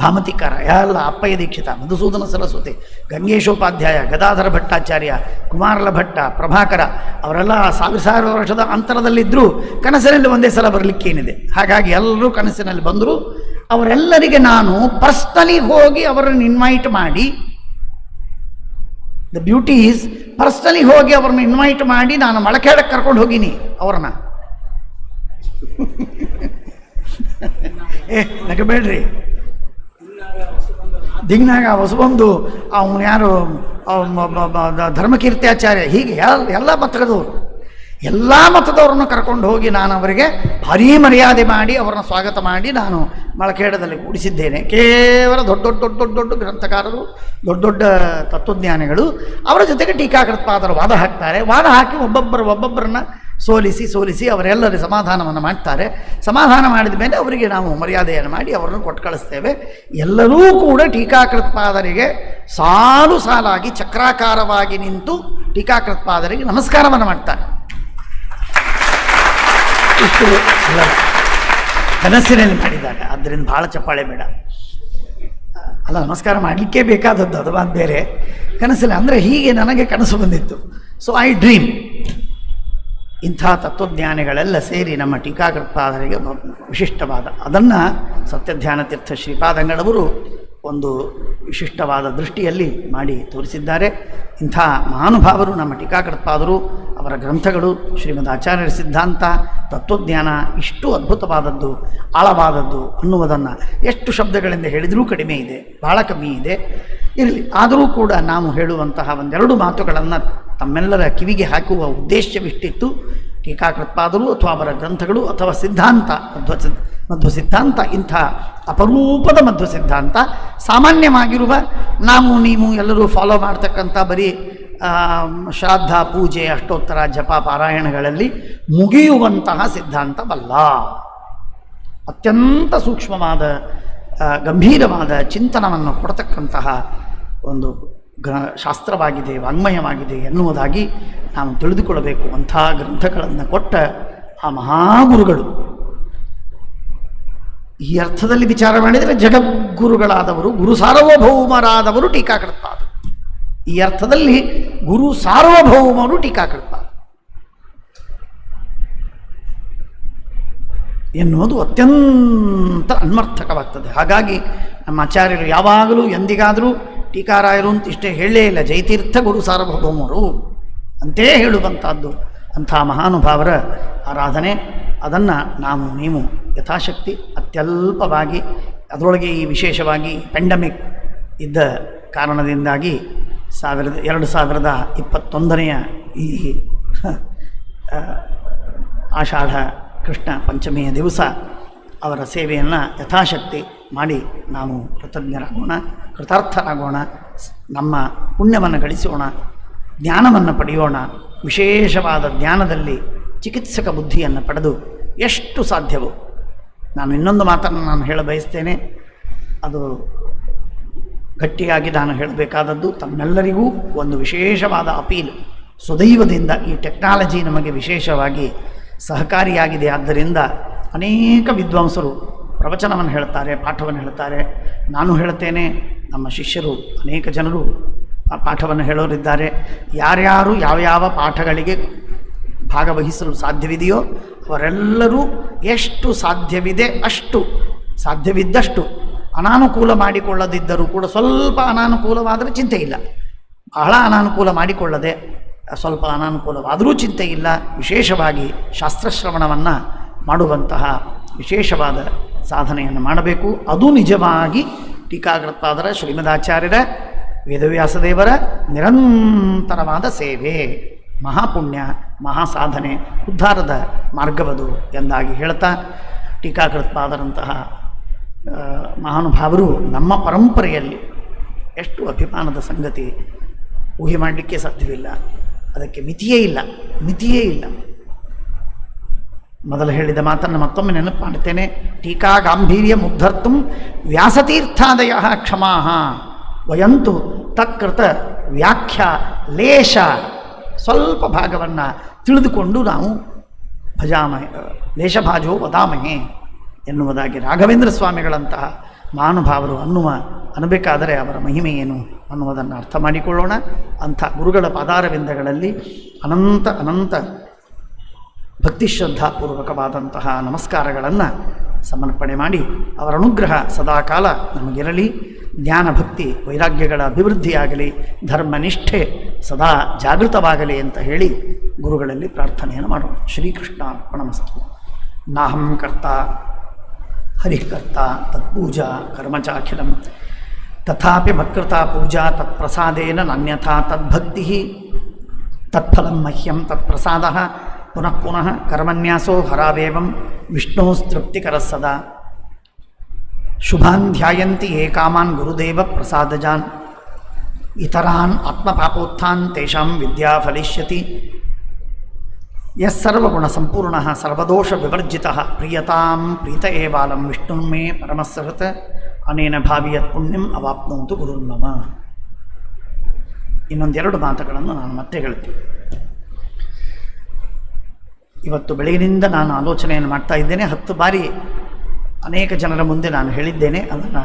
ಭಾಮತಿಕಾರ ಎಲ್ಲ ಅಪ್ಪಯ್ಯ ದೀಕ್ಷಿತ, ಮಧುಸೂದನ ಸರಸ್ವತಿ, ಗಂಗೇಶೋಪಾಧ್ಯಾಯ, ಗದಾಧರ ಭಟ್ಟಾಚಾರ್ಯ, ಕುಮಾರಲ ಭಟ್ಟ, ಪ್ರಭಾಕರ ಅವರೆಲ್ಲ ಸಾವಿರ ವರ್ಷದ ಅಂತರದಲ್ಲಿದ್ದರೂ ಕನಸಿನಲ್ಲಿ ಒಂದೇ ಸಲ ಬರಲಿಕ್ಕೇನಿದೆ. ಹಾಗಾಗಿ ಎಲ್ಲರೂ ಕನಸಿನಲ್ಲಿ ಬಂದರು. ಅವರೆಲ್ಲರಿಗೆ ನಾನು ಪರ್ಸ್ನಲಿ ಹೋಗಿ ಅವರನ್ನು ಇನ್ವೈಟ್ ಮಾಡಿ, ದ ಬ್ಯೂಟಿ ಈಸ್ ಪರ್ಸ್ನಲಿ ಹೋಗಿ ಅವ್ರನ್ನ ಇನ್ವೈಟ್ ಮಾಡಿ ನಾನು ಮಳಖೇಡಕ್ಕೆ ಕರ್ಕೊಂಡು ಹೋಗಿನಿ ಅವ್ರನ್ನ. ನಗಬೇಡ್ರಿ. ದಿಂಗ್ನಾಗ ಹೊಸಬಂದು ಅವನು ಯಾರು ಧರ್ಮಕೀರ್ತ್ಯಾಚಾರ್ಯ, ಹೀಗೆ ಎಲ್ಲ ಮತದವ್ರನ್ನ ಕರ್ಕೊಂಡು ಹೋಗಿ ನಾನು ಅವರಿಗೆ ಭಾರೀ ಮರ್ಯಾದೆ ಮಾಡಿ ಅವರನ್ನು ಸ್ವಾಗತ ಮಾಡಿ ನಾನು ಮಳಖೇಡದಲ್ಲಿ ಕೂಡಿಸಿದ್ದೇನೆ. ಕೇವಲ ದೊಡ್ಡ ದೊಡ್ಡ ದೊಡ್ಡ ದೊಡ್ಡ ದೊಡ್ಡ ಗ್ರಂಥಕಾರರು, ದೊಡ್ಡ ದೊಡ್ಡ ತತ್ವಜ್ಞಾನಿಗಳು ಅವರ ಜೊತೆಗೆ ಟೀಕಾಕೃತ್ಪಾದರು ವಾದ ಹಾಕ್ತಾರೆ. ವಾದ ಹಾಕಿ ಒಬ್ಬೊಬ್ಬರನ್ನ ಸೋಲಿಸಿ ಅವರೆಲ್ಲರ ಸಮಾಧಾನವನ್ನು ಮಾಡ್ತಾರೆ. ಸಮಾಧಾನ ಮಾಡಿದ ಮೇಲೆ ಅವರಿಗೆ ನಾವು ಮರ್ಯಾದೆಯನ್ನು ಮಾಡಿ ಅವರನ್ನು ಕೊಟ್ಟು ಕಳಿಸ್ತೇವೆ. ಎಲ್ಲರೂ ಕೂಡ ಟೀಕಾಕೃತ್ಪಾದರಿಗೆ ಸಾಲಾಗಿ ಚಕ್ರಾಕಾರವಾಗಿ ನಿಂತು ಟೀಕಾಕೃತ್ಪಾದರಿಗೆ ನಮಸ್ಕಾರವನ್ನು ಮಾಡ್ತಾರೆ. ಇಷ್ಟು ಕನಸಿನಲ್ಲಿ ಮಾಡಿದಾಗ, ಆದ್ದರಿಂದ ಭಾಳ ಚಪ್ಪಾಳೆ ಬೇಡ. ಅಲ್ಲ, ನಮಸ್ಕಾರ ಮಾಡಲಿಕ್ಕೇ ಬೇಕಾದದ್ದು, ಅದು ಮಾತು ಬೇರೆ. ಕನಸಲ್ಲಿ ಅಂದರೆ ಹೀಗೆ ನನಗೆ ಕನಸು ಬಂದಿತ್ತು. So I dream. ಇಂಥ ತತ್ವಜ್ಞಾನಿಗಳೆಲ್ಲ ಸೇರಿ ನಮ್ಮ ಟೀಕಾಕೃತ್ಪಾದರಿಗೆ ವಿಶಿಷ್ಟವಾದ ಅದನ್ನು ಸತ್ಯಧ್ಯಾನ ತೀರ್ಥ ಶ್ರೀಪಾದಂಗಳವರು ಒಂದು ವಿಶಿಷ್ಟವಾದ ದೃಷ್ಟಿಯಲ್ಲಿ ಮಾಡಿ ತೋರಿಸಿದ್ದಾರೆ. ಇಂಥ ಮಹಾನುಭಾವರು ನಮ್ಮ ಟೀಕಾಕೃತ್ಪಾದರು, ಅವರ ಗ್ರಂಥಗಳು, ಶ್ರೀಮದ್ ಆಚಾರ್ಯರ ಸಿದ್ಧಾಂತ, ತತ್ವಜ್ಞಾನ ಇಷ್ಟು ಅದ್ಭುತವಾದದ್ದು, ಆಳವಾದದ್ದು ಅನ್ನುವುದನ್ನು ಎಷ್ಟು ಶಬ್ದಗಳಿಂದ ಹೇಳಿದರೂ ಕಡಿಮೆ ಇದೆ, ಭಾಳ ಕಮ್ಮಿ ಇದೆ. ಇರಲಿ, ಆದರೂ ಕೂಡ ನಾವು ಹೇಳುವಂತಹ ಒಂದೆರಡು ಮಾತುಗಳನ್ನು ತಮ್ಮೆಲ್ಲರ ಕಿವಿಗೆ ಹಾಕುವ ಉದ್ದೇಶವಿಷ್ಟಿತ್ತು. ಟೀಕಾಕೃತ್ಪಾದರು ಅಥವಾ ಅವರ ಗ್ರಂಥಗಳು ಅಥವಾ ಸಿದ್ಧಾಂತ, ಮಧ್ವ ಸಿದ್ಧಾಂತ, ಇಂಥ ಅಪರೂಪದ ಮಧ್ವ ಸಿದ್ಧಾಂತ ಸಾಮಾನ್ಯವಾಗಿರುವ ನಾವು ನೀವು ಎಲ್ಲರೂ ಫಾಲೋ ಮಾಡ್ತಕ್ಕಂಥ ಬರೀ ಶ್ರಾದ್ದ, ಪೂಜೆ, ಅಷ್ಟೋತ್ತರ, ಜಪ, ಪಾರಾಯಣಗಳಲ್ಲಿ ಮುಗಿಯುವಂತಹ ಸಿದ್ಧಾಂತವಲ್ಲ. ಅತ್ಯಂತ ಸೂಕ್ಷ್ಮವಾದ ಗಂಭೀರವಾದ ಚಿಂತನವನ್ನು ಕೊಡ್ತಕ್ಕಂತಹ ಒಂದು ಶಾಸ್ತ್ರವಾಗಿದೆ, ವಾಂಗ್ಮಯವಾಗಿದೆ ಎನ್ನುವುದಾಗಿ ನಾವು ತಿಳಿದುಕೊಳ್ಳಬೇಕು. ಅಂಥ ಗ್ರಂಥಗಳನ್ನು ಕೊಟ್ಟ ಆ ಮಹಾಗುರುಗಳು, ಈ ಅರ್ಥದಲ್ಲಿ ವಿಚಾರ ಮಾಡಿದರೆ ಜಗದ್ಗುರುಗಳಾದವರು, ಗುರು ಸಾರ್ವಭೌಮರಾದವರು ಟೀಕಾಕೃತ್ಪಾದರು. ಈ ಅರ್ಥದಲ್ಲಿ ಗುರು ಸಾರ್ವಭೌಮರು ಟೀಕಾಕೃತ್ಪಾದರು ಎನ್ನುವುದು ಅತ್ಯಂತ ಅನ್ವರ್ಥಕವಾಗ್ತದೆ. ಹಾಗಾಗಿ ನಮ್ಮ ಆಚಾರ್ಯರು ಯಾವಾಗಲೂ ಎಂದಿಗಾದರೂ ಟೀಕಾರಾಯರು ಅಂತ ಇಷ್ಟೇ ಹೇಳಲೇ ಇಲ್ಲ, ಜಯತೀರ್ಥ ಗುರು ಸಾರ್ವಭೌಮರು ಅಂತೇ ಹೇಳುವಂಥದ್ದು. ಅಂಥ ಮಹಾನುಭಾವರ ಆರಾಧನೆ, ಅದನ್ನು ನಾವು ನೀವು ಯಥಾಶಕ್ತಿ ಅತ್ಯಲ್ಪವಾಗಿ, ಅದರೊಳಗೆ ಈ ವಿಶೇಷವಾಗಿ ಪೆಂಡಮಿಕ್ ಇದ್ದ ಕಾರಣದಿಂದಾಗಿ 2021 ಈ ಆಷಾಢ ಕೃಷ್ಣ ಪಂಚಮಿಯ ದಿವಸ ಅವರ ಸೇವೆಯನ್ನು ಯಥಾಶಕ್ತಿ ಮಾಡಿ ನಾವು ಕೃತಜ್ಞರಾಗೋಣ, ಕೃತಾರ್ಥರಾಗೋಣ, ನಮ್ಮ ಪುಣ್ಯವನ್ನು ಗಳಿಸೋಣ, ಜ್ಞಾನವನ್ನು ಪಡೆಯೋಣ. ವಿಶೇಷವಾದ ಜ್ಞಾನದಲ್ಲಿ ಚಿಕಿತ್ಸಕ ಬುದ್ಧಿಯನ್ನು ಪಡೆದು ಎಷ್ಟು ಸಾಧ್ಯವೋ. ನಾನು ಇನ್ನೊಂದು ಮಾತನ್ನು ನಾನು ಹೇಳ ಬಯಸ್ತೇನೆ, ಅದು ಗಟ್ಟಿಯಾಗಿ ನಾನು ಹೇಳಬೇಕಾದದ್ದು. ತಮ್ಮೆಲ್ಲರಿಗೂ ಒಂದು ವಿಶೇಷವಾದ ಅಪೀಲ್. ಸುದೈವದಿಂದ ಈ ಟೆಕ್ನಾಲಜಿ ನಮಗೆ ವಿಶೇಷವಾಗಿ ಸಹಕಾರಿಯಾಗಿದೆ. ಆದ್ದರಿಂದ ಅನೇಕ ವಿದ್ವಾಂಸರು ಪ್ರವಚನವನ್ನು ಹೇಳ್ತಾರೆ, ಪಾಠವನ್ನು ಹೇಳ್ತಾರೆ. ನಾನು ಹೇಳ್ತೇನೆ, ನಮ್ಮ ಶಿಷ್ಯರು ಅನೇಕ ಜನರು ಆ ಪಾಠವನ್ನು ಹೇಳೋರಿದ್ದಾರೆ. ಯಾರ್ಯಾರು ಯಾವ್ಯಾವ ಪಾಠಗಳಿಗೆ ಭಾಗವಹಿಸಲು ಸಾಧ್ಯವಿದೆಯೋ ಅವರೆಲ್ಲರೂ ಎಷ್ಟು ಸಾಧ್ಯವಿದೆ ಅಷ್ಟು, ಸಾಧ್ಯವಿದ್ದಷ್ಟು ಅನಾನುಕೂಲ ಮಾಡಿಕೊಳ್ಳದಿದ್ದರೂ ಕೂಡ, ಸ್ವಲ್ಪ ಅನಾನುಕೂಲವಾದರೆ ಚಿಂತೆ ಇಲ್ಲ, ಬಹಳ ಅನಾನುಕೂಲ ಮಾಡಿಕೊಳ್ಳದೆ ಸ್ವಲ್ಪ ಅನಾನುಕೂಲವಾದರೂ ಚಿಂತೆ ಇಲ್ಲ, ವಿಶೇಷವಾಗಿ ಶಾಸ್ತ್ರಶ್ರವಣವನ್ನು ಮಾಡುವಂತಹ ವಿಶೇಷವಾದ ಸಾಧನೆಯನ್ನು ಮಾಡಬೇಕು. ಅದು ನಿಜವಾಗಿ ಟೀಕಾಕೃತ್ಪಾದರ, ಶ್ರೀಮದಾಚಾರ್ಯರ, ವೇದವ್ಯಾಸದೇವರ ನಿರಂತರವಾದ ಸೇವೆ, ಮಹಾಪುಣ್ಯ, ಮಹಾಸಾಧನೆ, ಉದ್ಧಾರದ ಮಾರ್ಗವದು ಎಂದಾಗಿ ಹೇಳ್ತಾ, ಟೀಕಾಕೃತ್ಪಾದರಂತಹ ಮಹಾನುಭಾವರು ನಮ್ಮ ಪರಂಪರೆಯಲ್ಲಿ ಎಷ್ಟು ಅಭಿಮಾನದ ಸಂಗತಿ ಊಹೆ ಮಾಡಲಿಕ್ಕೆ ಸಾಧ್ಯವಿಲ್ಲ. ಅದಕ್ಕೆ ಮಿತಿಯೇ ಇಲ್ಲ. ಮೊದಲು ಹೇಳಿದ ಮಾತನ್ನು ಮತ್ತೊಮ್ಮೆ ನೆನಪು ಮಾಡುತ್ತೇನೆ. ಟೀಕಾ ಗಾಂಭೀರ್ಯ ಮುಗ್ಧರ್ತು ವ್ಯಾಸತೀರ್ಥಾದಯ ಕ್ಷಮಾ ವಯಂತು ತತ್ಕೃತ ವ್ಯಾಖ್ಯಾ ಲೇಷ. ಸ್ವಲ್ಪ ಭಾಗವನ್ನು ತಿಳಿದುಕೊಂಡು ನಾವು ಲೇಷಭಾಜೋ ವದಾಮಹೆ ಎನ್ನುವುದಾಗಿ ರಾಘವೇಂದ್ರ ಸ್ವಾಮಿಗಳಂತಹ ಮಹಾನುಭಾವರು ಅನ್ನಬೇಕಾದರೆ ಅವರ ಮಹಿಮೆ ಏನು ಅನ್ನುವುದನ್ನು ಅರ್ಥ ಮಾಡಿಕೊಳ್ಳೋಣ. ಅಂಥ ಗುರುಗಳ ಪಾದಾರವಿಂದಗಳಲ್ಲಿ ಅನಂತ ಅನಂತ ಭಕ್ತಿಶ್ರದ್ಧಾಪೂರ್ವಕವಾದಂತಹ ನಮಸ್ಕಾರಗಳನ್ನು ಸಮರ್ಪಣೆ ಮಾಡಿ ಅವರ ಅನುಗ್ರಹ ಸದಾಕಾಲ ನಮಗಿರಲಿ. ಜ್ಞಾನ ಭಕ್ತಿ ವೈರಾಗ್ಯಗಳ ಅಭಿವೃದ್ಧಿಯಾಗಲಿ, ಧರ್ಮನಿಷ್ಠೆ ಸದಾ ಜಾಗೃತವಾಗಲಿ ಅಂತ ಹೇಳಿ ಗುರುಗಳಲ್ಲಿ ಪ್ರಾರ್ಥನೆಯನ್ನು ಮಾಡೋಣ. ಶ್ರೀಕೃಷ್ಣ ಅರ್ಪಣಮಸ್ತು. ನಾಹಂ ಕರ್ತ ಹರಿಕರ್ತ ತತ್ಪೂಜಾ ಕರ್ಮಚಾಖಿಲಂ ತಥಾಪಿ ಮತ್ಕೃತ ಪೂಜಾ ತತ್ಪ್ರಸಾದೇನ ನಾನ್ಯಥಾ ತದ್ಭಕ್ತಿ ತತ್ಫಲಂ ಮಹ್ಯಂ ತತ್ಪ್ರಸಾದಃ ಪುನಃ ಪುನಃ ಕರ್ಮನ್ಯಾಸೋ ಹರಾವೇವಂ ವಿಷ್ಣೋಸ್ತೃಪ್ತಿಕರಃ ಸದಾ. ಶುಭಾನ್ ಧ್ಯಾಯಂತಿ ಯೇ ಕಾಮಾನ್ ಗುರುದೇವ ಪ್ರಸಾದಜಾನ್ ಇತರಾನ್ ಆತ್ಮಪಾಪೋತ್ಥಾನ್ ತೇಷಾಂ ವಿದ್ಯಾ ಫಲಿಷ್ಯತಿ. ಯಸ್ಸರ್ವಗುಣ ಸಂಪೂರ್ಣಃ ಸರ್ವದೋಷ ವಿವರ್ಜಿತಃ ಪ್ರಿಯತಾಂ ಪ್ರೀತ ಏವಾಲಂ ವಿಷ್ಣುರ್ಮೇ ಪರಮಸ್ಸಹೃತ್ ಅನೇನ ಭಾವಿಯತ್ ಪುಣ್ಯಂ ಅವಾಪ್ನೋತು ಗುರುರ್ಮಮ. ಇನ್ನೊಂದೆರಡು ಮಾತುಗಳನ್ನು ನಾನು ಮತ್ತೆ ಹೇಳ್ತೀನಿ. ಇವತ್ತು ಬೆಳಗಿನಿಂದ ನಾನು ಆಲೋಚನೆಯನ್ನು ಮಾಡ್ತಾ ಇದ್ದೇನೆ. 10 ಬಾರಿ ಅನೇಕ ಜನರ ಮುಂದೆ ನಾನು ಹೇಳಿದ್ದೇನೆ. ಅದನ್ನು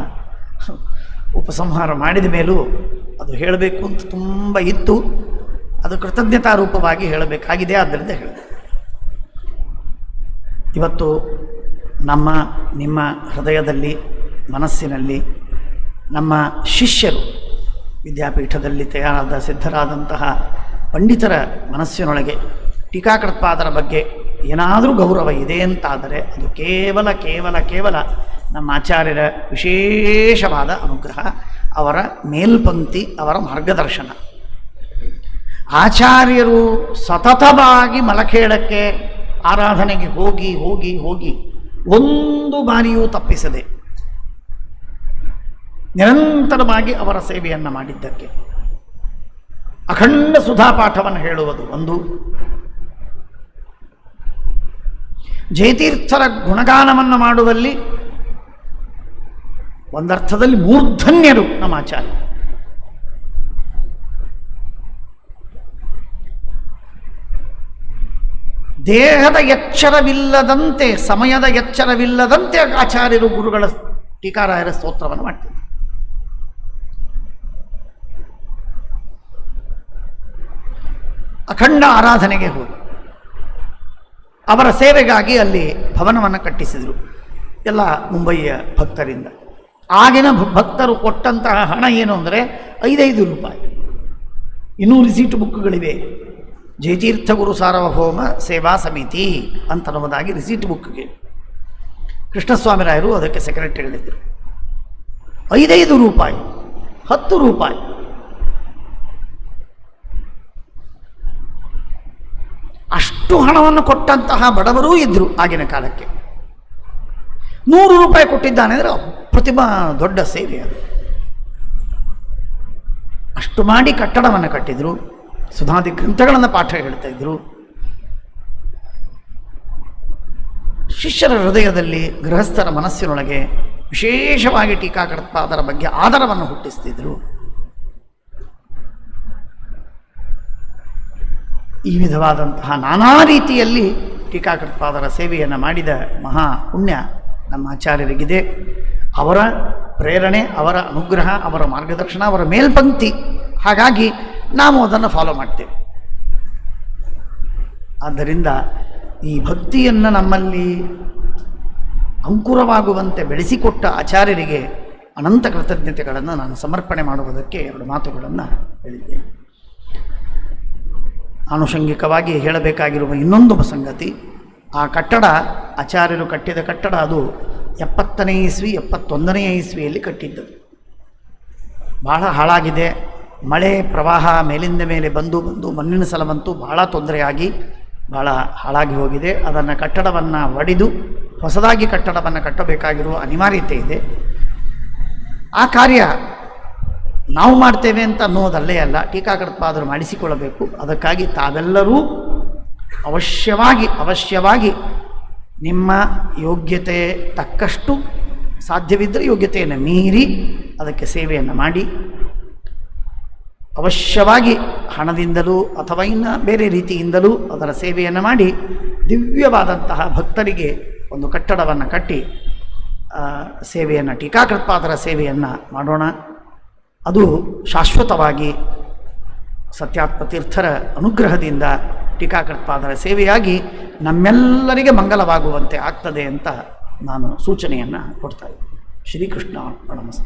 ಉಪಸಂಹಾರ ಮಾಡಿದ ಮೇಲೂ ಅದು ಹೇಳಬೇಕು ಅಂತ ತುಂಬ ಇತ್ತು. ಅದು ಕೃತಜ್ಞತಾ ರೂಪವಾಗಿ ಹೇಳಬೇಕಾಗಿದೆ, ಆದ್ದರಿಂದ ಹೇಳಿದೆ. ಇವತ್ತು ನಿಮ್ಮ ಹೃದಯದಲ್ಲಿ, ಮನಸ್ಸಿನಲ್ಲಿ ನಮ್ಮ ಶಿಷ್ಯರು, ವಿದ್ಯಾಪೀಠದಲ್ಲಿ ತಯಾರಾದ ಸಿದ್ಧರಾದಂತಹ ಪಂಡಿತರ ಮನಸ್ಸಿನೊಳಗೆ ಟೀಕಾಕೃತ್ಪಾದರ ಬಗ್ಗೆ ಏನಾದರೂ ಗೌರವ ಇದೆ ಅಂತಾದರೆ ಅದು ಕೇವಲ ಕೇವಲ ಕೇವಲ ನಮ್ಮ ಆಚಾರ್ಯರ ವಿಶೇಷವಾದ ಅನುಗ್ರಹ, ಅವರ ಮೇಲ್ಪಂಕ್ತಿ, ಅವರ ಮಾರ್ಗದರ್ಶನ. ಆಚಾರ್ಯರು ಸತತವಾಗಿ ಮಲಖೇಳಕ್ಕೆ ಆರಾಧನೆಗೆ ಹೋಗಿ ಹೋಗಿ ಹೋಗಿ ಒಂದು ಬಾರಿಯೂ ತಪ್ಪಿಸದೆ ನಿರಂತರವಾಗಿ ಅವರ ಸೇವೆಯನ್ನು ಮಾಡಿದ್ದಕ್ಕೆ ಅಖಂಡ ಸುಧಾಪಾಠವನ್ನು ಹೇಳುವುದು ಒಂದು, ಜಯತೀರ್ಥರ ಗುಣಗಾನವನ್ನು ಮಾಡುವಲ್ಲಿ ಒಂದರ್ಥದಲ್ಲಿ ಮೂರ್ಧನ್ಯರು ನಮ್ಮ ಆಚಾರ್ಯ. ದೇಹದ ಎಚ್ಚರವಿಲ್ಲದಂತೆ, ಸಮಯದ ಎಚ್ಚರವಿಲ್ಲದಂತೆ ಆಚಾರ್ಯರು ಗುರುಗಳ ಟೀಕಾರಾಯರ ಸ್ತೋತ್ರವನ್ನು ಮಾಡ್ತಾರೆ. ಅಖಂಡ ಆರಾಧನೆಗೆ ಹೋಗಿ ಅವರ ಸೇವೆಗಾಗಿ ಅಲ್ಲಿ ಭವನವನ್ನು ಕಟ್ಟಿಸಿದರು, ಎಲ್ಲ ಮುಂಬಯಿಯ ಭಕ್ತರಿಂದ. ಆಗಿನ ಭಕ್ತರು ಕೊಟ್ಟಂತಹ ಹಣ ಏನು ಅಂದರೆ 5 ರೂಪಾಯಿ. ಇನ್ನೂ ರಿಸೀಟ್ ಬುಕ್ಗಳಿವೆ. ಜಯತೀರ್ಥ ಗುರು ಸಾರ್ವಭೌಮ ಸೇವಾ ಸಮಿತಿ ಅಂತನ್ನುವುದಾಗಿ ರಿಸೀಟ್ ಬುಕ್ಗೆ ಕೃಷ್ಣಸ್ವಾಮಿರಾಯರು ಅದಕ್ಕೆ ಸೆಕ್ರೆಟರಿಗಳಿದ್ದರು. 5 ರೂಪಾಯಿ, 10 ರೂಪಾಯಿ. ಅಷ್ಟು ಹಣವನ್ನು ಕೊಟ್ಟಂತಹ ಬಡವರೂ ಇದ್ದರು ಆಗಿನ ಕಾಲಕ್ಕೆ. 100 ರೂಪಾಯಿ ಕೊಟ್ಟಿದ್ದಾನೆ ಅಂದರೆ ಪ್ರತಿಭಾ ದೊಡ್ಡ ಸೇವೆ ಅದು. ಅಷ್ಟು ಮಾಡಿ ಕಟ್ಟಡವನ್ನು ಕಟ್ಟಿದರು, ಸುಧಾದಿ ಗ್ರಂಥಗಳನ್ನು ಪಾಠ ಹೇಳ್ತಾ ಇದ್ದರು. ಶಿಷ್ಯರ ಹೃದಯದಲ್ಲಿ, ಗೃಹಸ್ಥರ ಮನಸ್ಸಿನೊಳಗೆ ವಿಶೇಷವಾಗಿ ಟೀಕಾಕೃತ್ಪಾದರ ಬಗ್ಗೆ ಆದರವನ್ನು ಹುಟ್ಟಿಸ್ತಿದ್ರು. ಈ ವಿಧವಾದಂತಹ ನಾನಾ ರೀತಿಯಲ್ಲಿ ಟೀಕಾಕೃತ್ಪಾದರ ಸೇವೆಯನ್ನು ಮಾಡಿದ ಮಹಾ ಪುಣ್ಯ ನಮ್ಮ ಆಚಾರ್ಯರಿಗಿದೆ. ಅವರ ಪ್ರೇರಣೆ, ಅವರ ಅನುಗ್ರಹ, ಅವರ ಮಾರ್ಗದರ್ಶನ, ಅವರ ಮೇಲ್ಪಂಕ್ತಿ. ಹಾಗಾಗಿ ನಾವು ಅದನ್ನು ಫಾಲೋ ಮಾಡ್ತೇವೆ. ಆದ್ದರಿಂದ ಈ ಭಕ್ತಿಯನ್ನು ನಮ್ಮಲ್ಲಿ ಅಂಕುರವಾಗುವಂತೆ ಬೆಳೆಸಿಕೊಟ್ಟ ಆಚಾರ್ಯರಿಗೆ ಅನಂತ ಕೃತಜ್ಞತೆಗಳನ್ನು ನಾನು ಸಮರ್ಪಣೆ ಮಾಡುವುದಕ್ಕೆ 2 ಮಾತುಗಳನ್ನು ಹೇಳಿದ್ದೇನೆ. ಆನುಷಂಗಿಕವಾಗಿ ಹೇಳಬೇಕಾಗಿರುವ ಇನ್ನೊಂದು ಸಂಗತಿ, ಆ ಕಟ್ಟಡ, ಆಚಾರ್ಯರು ಕಟ್ಟಿದ ಕಟ್ಟಡ, ಅದು 70ನೇ ಇಸ್ವಿ 71ನೇ ಇಸ್ವಿಯಲ್ಲಿ ಕಟ್ಟಿದ್ದದು. ಬಹಳ ಹಾಳಾಗಿದೆ. ಮಳೆ ಪ್ರವಾಹ ಮೇಲಿಂದ ಮೇಲೆ ಬಂದು ಮಣ್ಣಿನ ಸಲವಂತೂ ಬಹಳ ತೊಂದರೆಯಾಗಿ ಬಹಳ ಹಾಳಾಗಿ ಹೋಗಿದೆ. ಅದನ್ನು ಕಟ್ಟಡವನ್ನು ಒಡೆದು ಹೊಸದಾಗಿ ಕಟ್ಟಡವನ್ನು ಕಟ್ಟಬೇಕಾಗಿರುವ ಅನಿವಾರ್ಯತೆ ಇದೆ. ಆ ಕಾರ್ಯ ನಾವು ಮಾಡ್ತೇವೆ ಅಂತ ಅನ್ನೋದಲ್ಲೇ ಅಲ್ಲ, ಟೀಕಾಕೃತ್ಪಾದರು ಮಾಡಿಸಿಕೊಳ್ಳಬೇಕು. ಅದಕ್ಕಾಗಿ ತಾವೆಲ್ಲರೂ ಅವಶ್ಯವಾಗಿ ನಿಮ್ಮ ಯೋಗ್ಯತೆ ತಕ್ಕಷ್ಟು, ಸಾಧ್ಯವಿದ್ದರೆ ಯೋಗ್ಯತೆಯನ್ನು ಮೀರಿ ಅದಕ್ಕೆ ಸೇವೆಯನ್ನು ಮಾಡಿ, ಅವಶ್ಯವಾಗಿ ಹಣದಿಂದಲೂ ಅಥವಾ ಇನ್ನು ಬೇರೆ ರೀತಿಯಿಂದಲೂ ಅದರ ಸೇವೆಯನ್ನು ಮಾಡಿ, ದಿವ್ಯವಾದಂತಹ ಭಕ್ತರಿಗೆ ಒಂದು ಕಟ್ಟಡವನ್ನು ಕಟ್ಟಿ ಸೇವೆಯನ್ನು, ಟೀಕಾಕೃತ್ಪಾದರ ಸೇವೆಯನ್ನು ಮಾಡೋಣ. ಅದು ಶಾಶ್ವತವಾಗಿ ಸತ್ಯಾತ್ಮತೀರ್ಥರ ಅನುಗ್ರಹದಿಂದ ಟೀಕಾಕೃತ್ಪಾದರ ಸೇವೆಯಾಗಿ ನಮ್ಮೆಲ್ಲರಿಗೆ ಮಂಗಲವಾಗುವಂತೆ ಆಗ್ತದೆ ಅಂತ ನಾನು ಸೂಚನೆಯನ್ನು ಕೊಡ್ತಾ ಇದ್ದೀನಿ. ಶ್ರೀಕೃಷ್ಣ ನಮಸ್ತೆ.